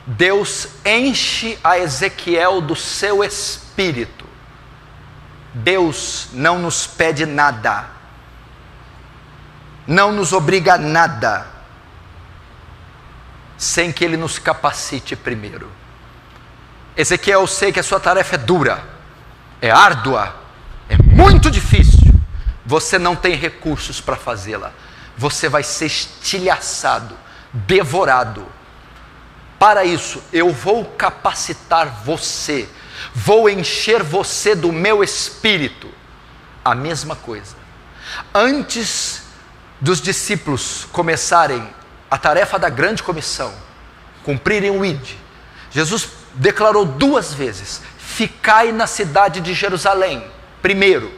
Deus enche a Ezequiel do seu espírito. Deus não nos pede nada, não nos obriga a nada, sem que Ele nos capacite primeiro. Ezequiel, eu sei que a sua tarefa é dura, é árdua, é muito difícil, você não tem recursos para fazê-la, você vai ser estilhaçado, devorado. Para isso, eu vou capacitar você, vou encher você do meu espírito. A mesma coisa. Antes dos discípulos começarem a tarefa da grande comissão, cumprirem o ID, Jesus declarou 2 vezes: ficai na cidade de Jerusalém, primeiro,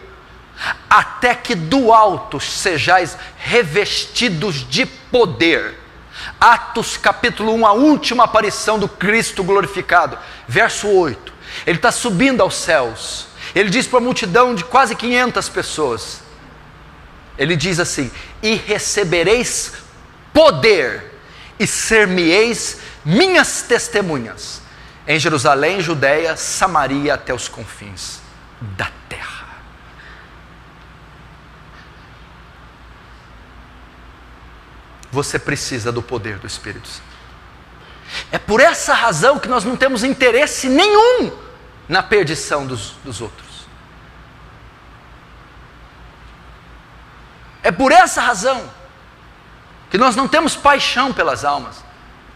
até que do alto sejais revestidos de poder. Atos capítulo 1, a última aparição do Cristo glorificado, verso 8, ele está subindo aos céus, ele diz para a multidão de quase 500 pessoas, ele diz assim: e recebereis poder, e ser-me-eis minhas testemunhas, em Jerusalém, Judeia, Samaria, até os confins da terra. Você precisa do poder do Espírito Santo. É por essa razão que nós não temos interesse nenhum na perdição dos outros. É por essa razão que nós não temos paixão pelas almas.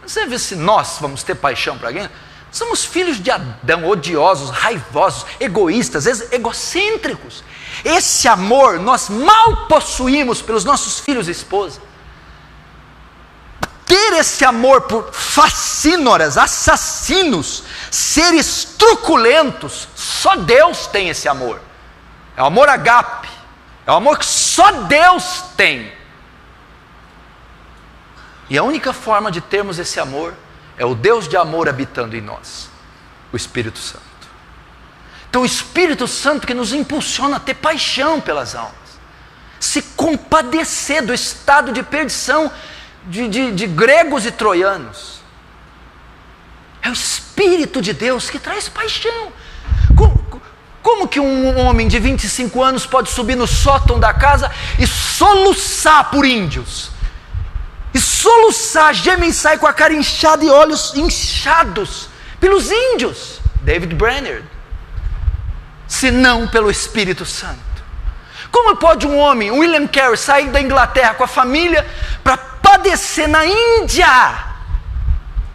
Você vê se nós vamos ter paixão para alguém? Somos filhos de Adão, odiosos, raivosos, egoístas, egocêntricos. Esse amor nós mal possuímos pelos nossos filhos e esposas. ter esse amor por facínoras, assassinos, seres truculentos. Só Deus tem esse amor. É o amor agape, é o amor que só Deus tem. E a única forma de termos esse amor é o Deus de amor habitando em nós, o Espírito Santo. Então o Espírito Santo que nos impulsiona a ter paixão pelas almas, se compadecer do estado de perdição de gregos e troianos. É o Espírito de Deus que traz paixão. Como que um homem de 25 anos pode subir no sótão da casa e soluçar por índios? E soluçar, gemer e sair com a cara inchada e olhos inchados pelos índios? David Brainerd. Se não pelo Espírito Santo. Como pode um homem, William Carey, sair da Inglaterra com a família para padecer na Índia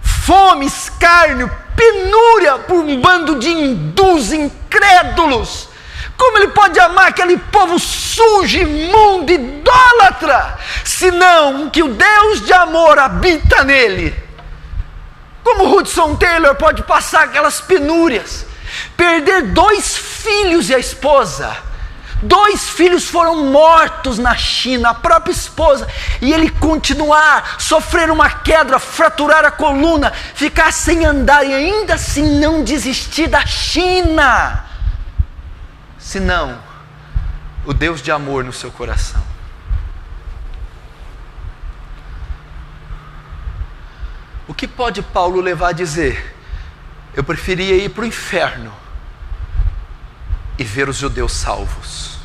fome, escárnio, penúria por um bando de hindus incrédulos? Como ele pode amar aquele povo sujo, imundo, idólatra, senão que o Deus de amor habita nele? Como Hudson Taylor pode passar aquelas penúrias, perder 2 filhos e a esposa? 2 filhos foram mortos na China, a própria esposa, e ele continuar, sofrer uma queda, fraturar a coluna, ficar sem andar e ainda assim não desistir da China, senão o Deus de amor no seu coração. O que pode Paulo levar a dizer: eu preferia ir para o inferno e ver os judeus salvos?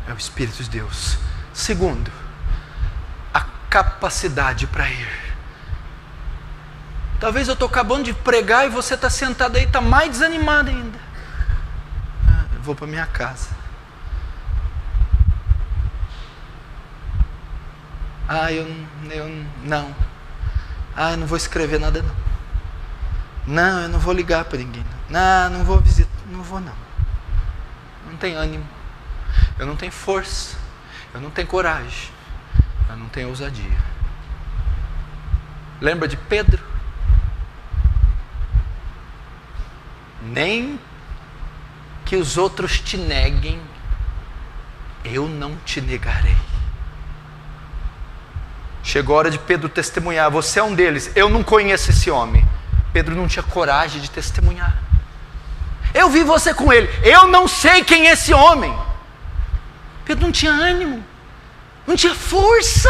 É o Espírito de Deus. Segundo, a capacidade para ir. Talvez eu estou acabando de pregar e você está sentado aí, está mais desanimado ainda. Eu vou para minha casa. Eu não. Eu não vou escrever nada não. Não, eu não vou ligar para ninguém. Não vou visitar. Não vou não. Não tenho ânimo. Eu não tenho força. Eu não tenho coragem. Eu não tenho ousadia. Lembra de Pedro? Nem que os outros te neguem, eu não te negarei. Chegou a hora de Pedro testemunhar. Você é um deles. Eu não conheço esse homem. Pedro não tinha coragem de testemunhar. Eu vi você com ele. Eu não sei quem é esse homem. Pedro não tinha ânimo. Não tinha força.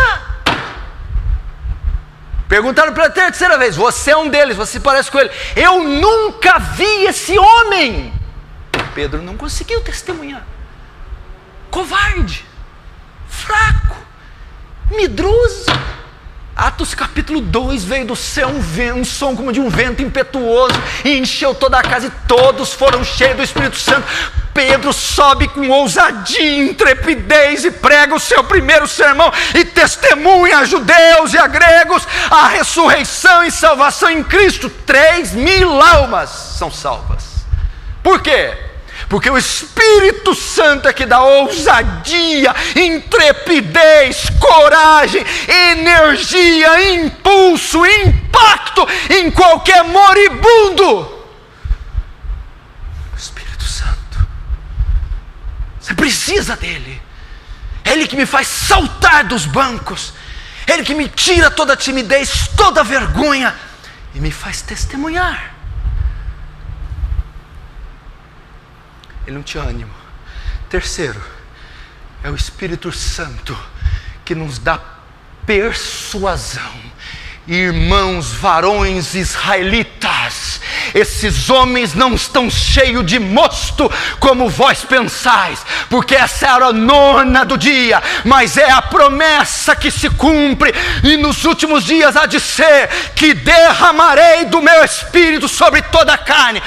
Perguntaram pela 3ª vez. Você é um deles. Você se parece com ele. Eu nunca vi esse homem. Pedro não conseguiu testemunhar. Covarde. Fraco. Medroso. Atos capítulo 2, veio do céu um som como de um vento impetuoso e encheu toda a casa e todos foram cheios do Espírito Santo. Pedro sobe com ousadia e intrepidez e prega o seu primeiro sermão e testemunha a judeus e a gregos a ressurreição e salvação em Cristo. 3.000 almas são salvas. Por quê? Porque o Espírito Santo é que dá ousadia, intrepidez, coragem, energia, impulso, impacto em qualquer moribundo. O Espírito Santo. Você precisa dele. É ele que me faz saltar dos bancos. É ele que me tira toda a timidez, toda a vergonha e me faz testemunhar. Ele não tinha ânimo. Terceiro, é o Espírito Santo que nos dá persuasão. Irmãos, varões israelitas, esses homens não estão cheios de mosto como vós pensais, porque essa é a hora 9ª do dia, mas é a promessa que se cumpre, e nos últimos dias há de ser que derramarei do meu Espírito sobre toda a carne.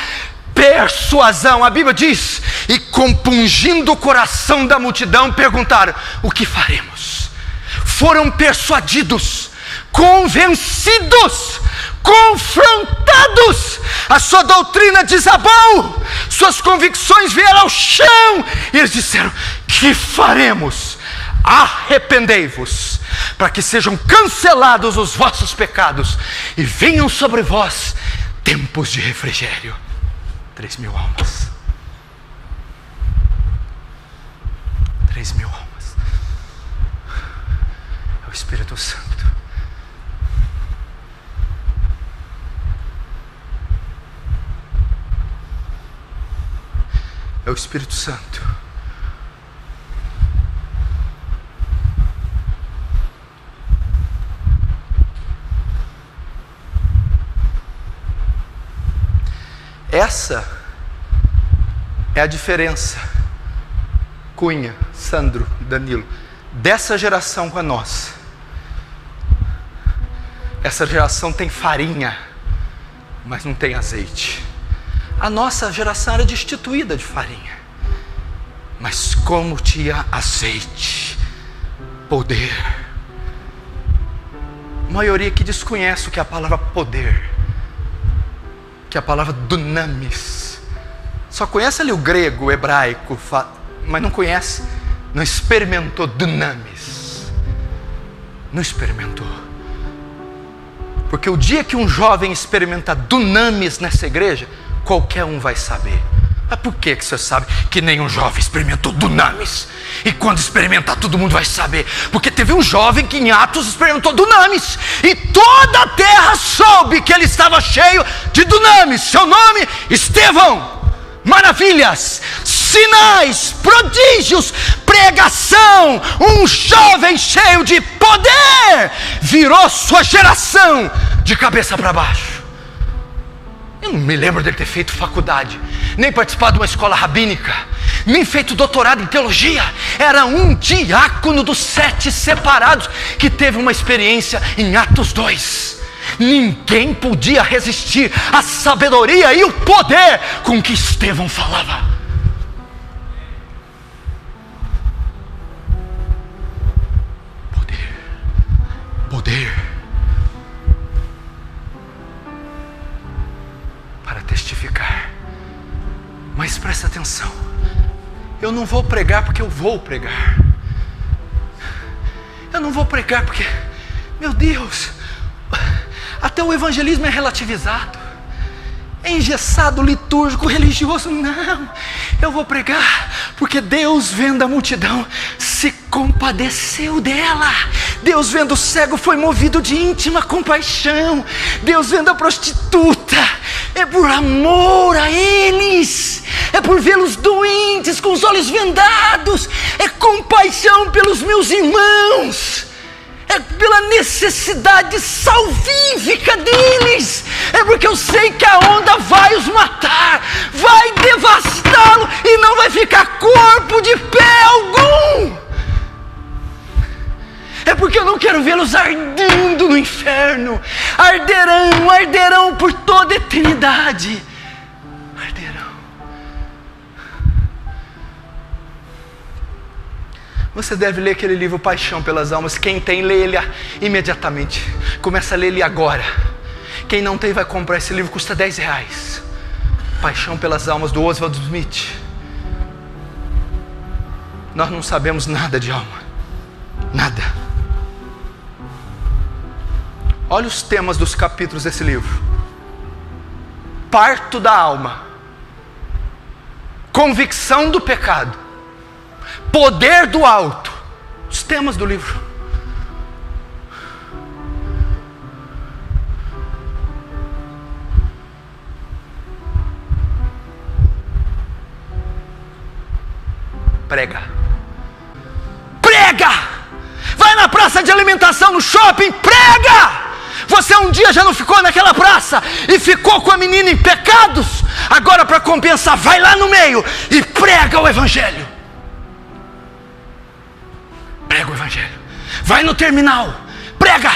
Persuasão, a Bíblia diz, e compungindo o coração da multidão, perguntaram: o que faremos? Foram persuadidos, convencidos, confrontados, a sua doutrina desabou, suas convicções vieram ao chão, e eles disseram: que faremos? Arrependei-vos, para que sejam cancelados os vossos pecados e venham sobre vós tempos de refrigério. 3.000 almas. 3.000 almas. É o Espírito Santo. É o Espírito Santo. Essa é a diferença, Cunha, Sandro, Danilo, dessa geração com a nossa. Essa geração tem farinha, mas não tem azeite. A nossa geração era destituída de farinha, mas como tinha azeite, poder. A maioria que desconhece o que é a palavra poder, que é a palavra dunamis. Só conhece ali o grego, o hebraico, mas não conhece, não experimentou dunamis. Não experimentou. Porque o dia que um jovem experimentar dunamis nessa igreja, qualquer um vai saber. Mas por que você sabe que nenhum jovem experimentou dunamis? E quando experimentar, todo mundo vai saber. Porque teve um jovem que em Atos experimentou dunamis, e toda a terra soube que ele estava cheio de dunamis. Seu nome, Estevão. Maravilhas, sinais, prodígios, pregação. Um jovem cheio de poder virou sua geração de cabeça para baixo. Eu não me lembro dele ter feito faculdade, nem participado de uma escola rabínica, nem feito doutorado em teologia. Era um diácono dos 7 separados que teve uma experiência em Atos 2. Ninguém podia resistir à sabedoria e o poder com que Estevão falava. Poder para testificar. Mas presta atenção, eu não vou pregar porque eu vou pregar. Eu não vou pregar porque, meu Deus, até o evangelismo é relativizado, é engessado, litúrgico, religioso. Não, eu vou pregar porque Deus, vendo a multidão, se compadeceu dela. Deus, vendo o cego, foi movido de íntima compaixão. Deus, vendo a prostituta, é por amor a eles, é por vê-los doentes com os olhos vendados, é compaixão pelos meus irmãos, é pela necessidade salvífica deles, é porque eu sei que a onda vai os matar, vai devastá-lo e não vai ficar corpo de pé algum. É porque eu não quero vê-los ardendo no inferno. Arderão por toda a eternidade. Arderão. Você deve ler aquele livro Paixão pelas Almas. Quem tem, lê ele imediatamente. Começa a ler ele agora. Quem não tem, vai comprar esse livro, custa R$10. Paixão pelas Almas, do Oswald Smith. Nós não sabemos nada de alma. Nada. Olha os temas dos capítulos desse livro: parto da alma, convicção do pecado, poder do alto. Os temas do livro. Prega. Vai na praça de alimentação, no shopping, prega. Você um dia já não ficou naquela praça e ficou com a menina em pecados? Agora, para compensar, vai lá no meio e prega o evangelho. Prega o evangelho. Vai no terminal, prega.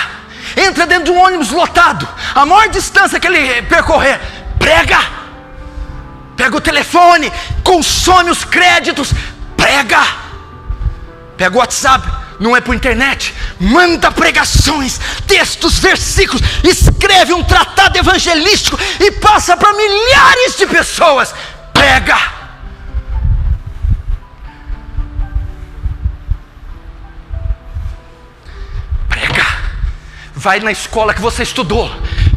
Entra dentro de um ônibus lotado, a maior distância que ele percorrer, prega. Pega o telefone, consome os créditos, prega. Pega o WhatsApp, não é por internet, manda pregações, textos, versículos, escreve um tratado evangelístico e passa para milhares de pessoas. Prega. Vai na escola que você estudou,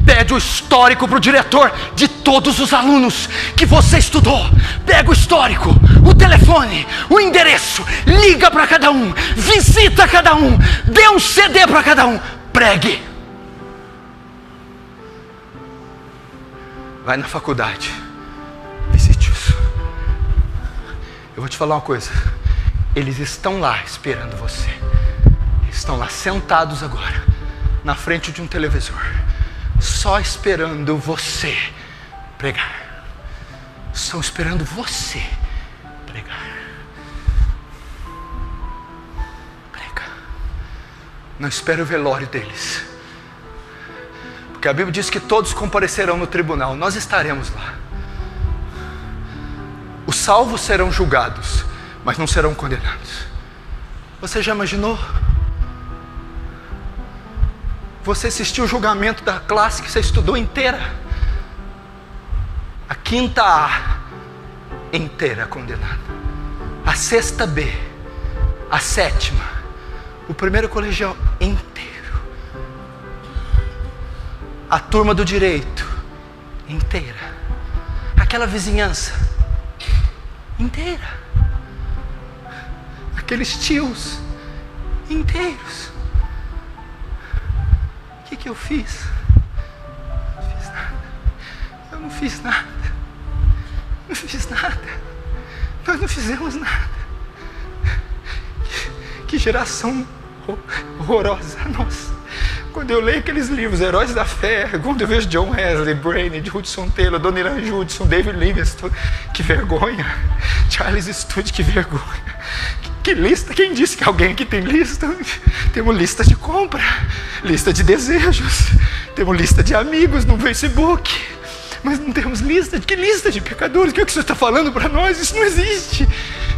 pede o histórico para o diretor de todos os alunos que você estudou. Pega o histórico, o telefone, o endereço, liga para cada um, visita cada um, dê um CD para cada um, pregue. Vai na faculdade, visite isso. Eu vou te falar uma coisa, eles estão lá esperando você. Eles estão lá sentados agora, na frente de um televisor, só esperando você pregar. Estão esperando você pregar. Prega. Não espere o velório deles, porque a Bíblia diz que todos comparecerão no tribunal. Nós estaremos lá. Os salvos serão julgados, mas não serão condenados. Você já imaginou? Você assistiu o julgamento da classe que você estudou inteira, a quinta A inteira condenada, a sexta B, a sétima, o primeiro colegial inteiro, a turma do direito inteira, aquela vizinhança inteira, aqueles tios inteiros. O que eu fiz? Não fiz nada. Eu não fiz nada. Não fiz nada. Nós não fizemos nada. Que geração horrorosa, nossa. Quando eu leio aqueles livros, Heróis da Fé, quando eu vejo John Wesley, Brainerd, Hudson Taylor, Adoniran Judson, David Livingstone, que vergonha. Charles Studi, que vergonha. Que lista? Quem disse que alguém aqui tem lista? Temos lista de compra, lista de desejos, temos lista de amigos no Facebook, mas não temos lista. Que lista de pecadores? O que você está falando para nós? Isso não existe.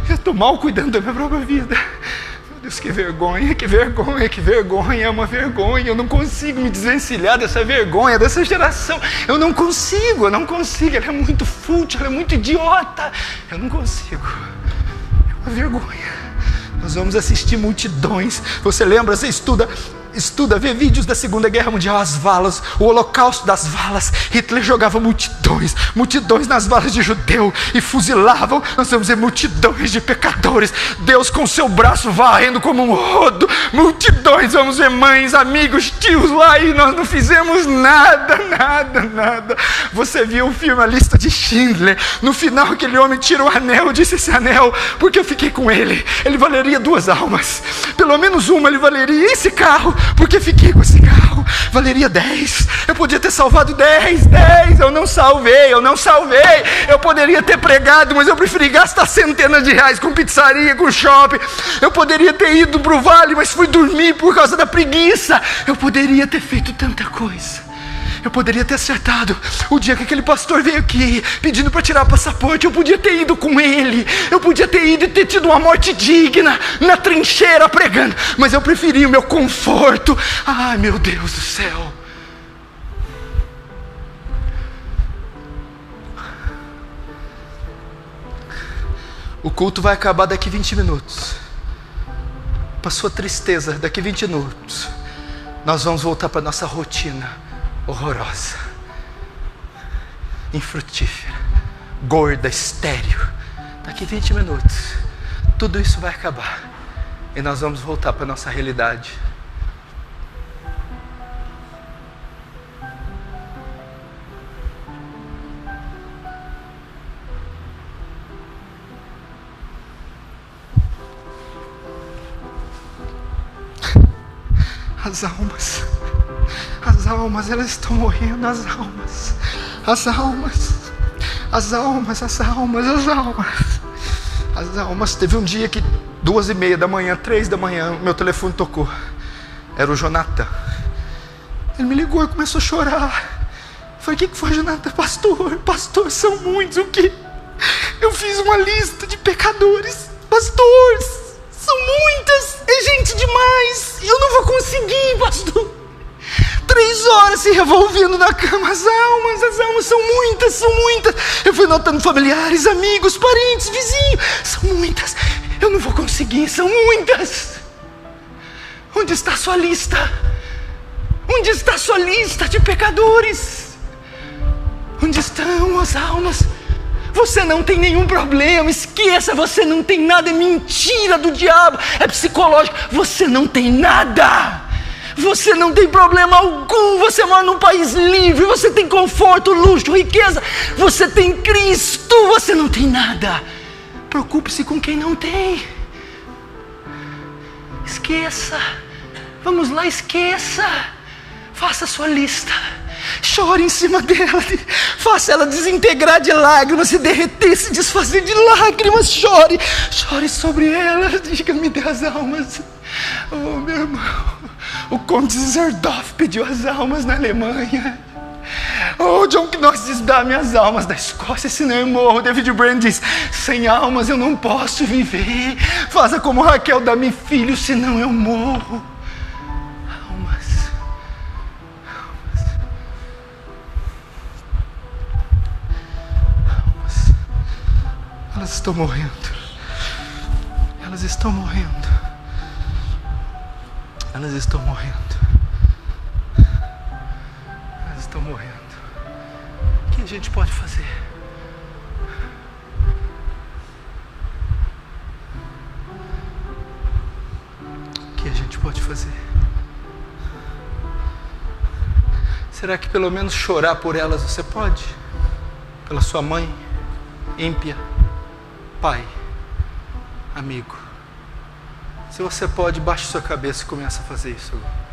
Eu estou mal cuidando da minha própria vida. Meu Deus, que vergonha, que vergonha, que vergonha. É uma vergonha. Eu não consigo me desvencilhar dessa vergonha, dessa geração. Eu não consigo. Ela é muito fútil, ela é muito idiota. Eu não consigo. É uma vergonha. Nós vamos assistir multidões. Você lembra, você estuda, vê vídeos da Segunda Guerra Mundial, as valas, o holocausto das valas. Hitler jogava multidões nas valas de judeu e fuzilavam. Nós vamos ver multidões de pecadores, Deus com seu braço varrendo como um rodo, multidões. Vamos ver mães, amigos, tios lá, e nós não fizemos nada. Você viu o filme A Lista de Schindler? No final aquele homem tira o anel, disse: esse anel, porque eu fiquei com ele valeria 2 almas, pelo menos uma ele valeria. Esse carro, porque fiquei com esse carro, valeria 10. Eu podia ter salvado 10. Eu não salvei. Eu poderia ter pregado, mas eu preferi gastar centenas de reais com pizzaria, com shopping. Eu poderia ter ido para o vale, mas fui dormir por causa da preguiça. Eu poderia ter feito tanta coisa. Eu poderia ter acertado o dia que aquele pastor veio aqui pedindo para tirar passaporte. Eu podia ter ido com ele. Eu podia ter ido e ter tido uma morte digna na trincheira pregando. Mas eu preferi o meu conforto. Ai, meu Deus do céu. O culto vai acabar daqui 20 minutos. Para sua tristeza, daqui 20 minutos nós vamos voltar para nossa rotina horrorosa, infrutífera, gorda, estéril. Daqui 20 minutos tudo isso vai acabar e nós vamos voltar para a nossa realidade. As almas, elas estão morrendo, as almas. Teve um dia que 2:30 da manhã, 3 da manhã, meu telefone tocou. Era o Jonathan. Ele me ligou e começou a chorar. Eu falei: o que foi, Jonathan? Pastor, são muitos. O quê? Eu fiz uma lista de pecadores. Pastor, são muitas, é gente demais. Eu não vou conseguir, pastor. 3 horas se revolvendo na cama. As almas são muitas. Eu fui notando familiares, amigos, parentes, vizinhos. São muitas. Eu não vou conseguir, são muitas. Onde está a sua lista? Onde está a sua lista de pecadores? Onde estão as almas? Você não tem nenhum problema, esqueça, você não tem nada, é mentira do diabo, é psicológico, você não tem nada, você não tem problema algum, você mora num país livre, você tem conforto, luxo, riqueza, você tem Cristo, você não tem nada. Preocupe-se com quem não tem. Esqueça, vamos lá, esqueça, faça a sua lista. Chore em cima dela, faça ela desintegrar de lágrimas, se derreter, se desfazer de lágrimas. Chore sobre ela. Diga: me dê as almas. Oh, meu irmão, o Conde Zerdorf pediu as almas na Alemanha. Oh, John Knox diz: dá minhas almas da Escócia, senão eu morro. David Brain diz: sem almas eu não posso viver. Faça como Raquel: dá-me filhos, senão eu morro. Elas estão morrendo. Elas estão morrendo. Elas estão morrendo. Elas estão morrendo. O que a gente pode fazer? O que a gente pode fazer? Será que pelo menos chorar por elas você pode? Pela sua mãe ímpia? Pai, amigo, se você pode, baixe sua cabeça e comece a fazer isso agora.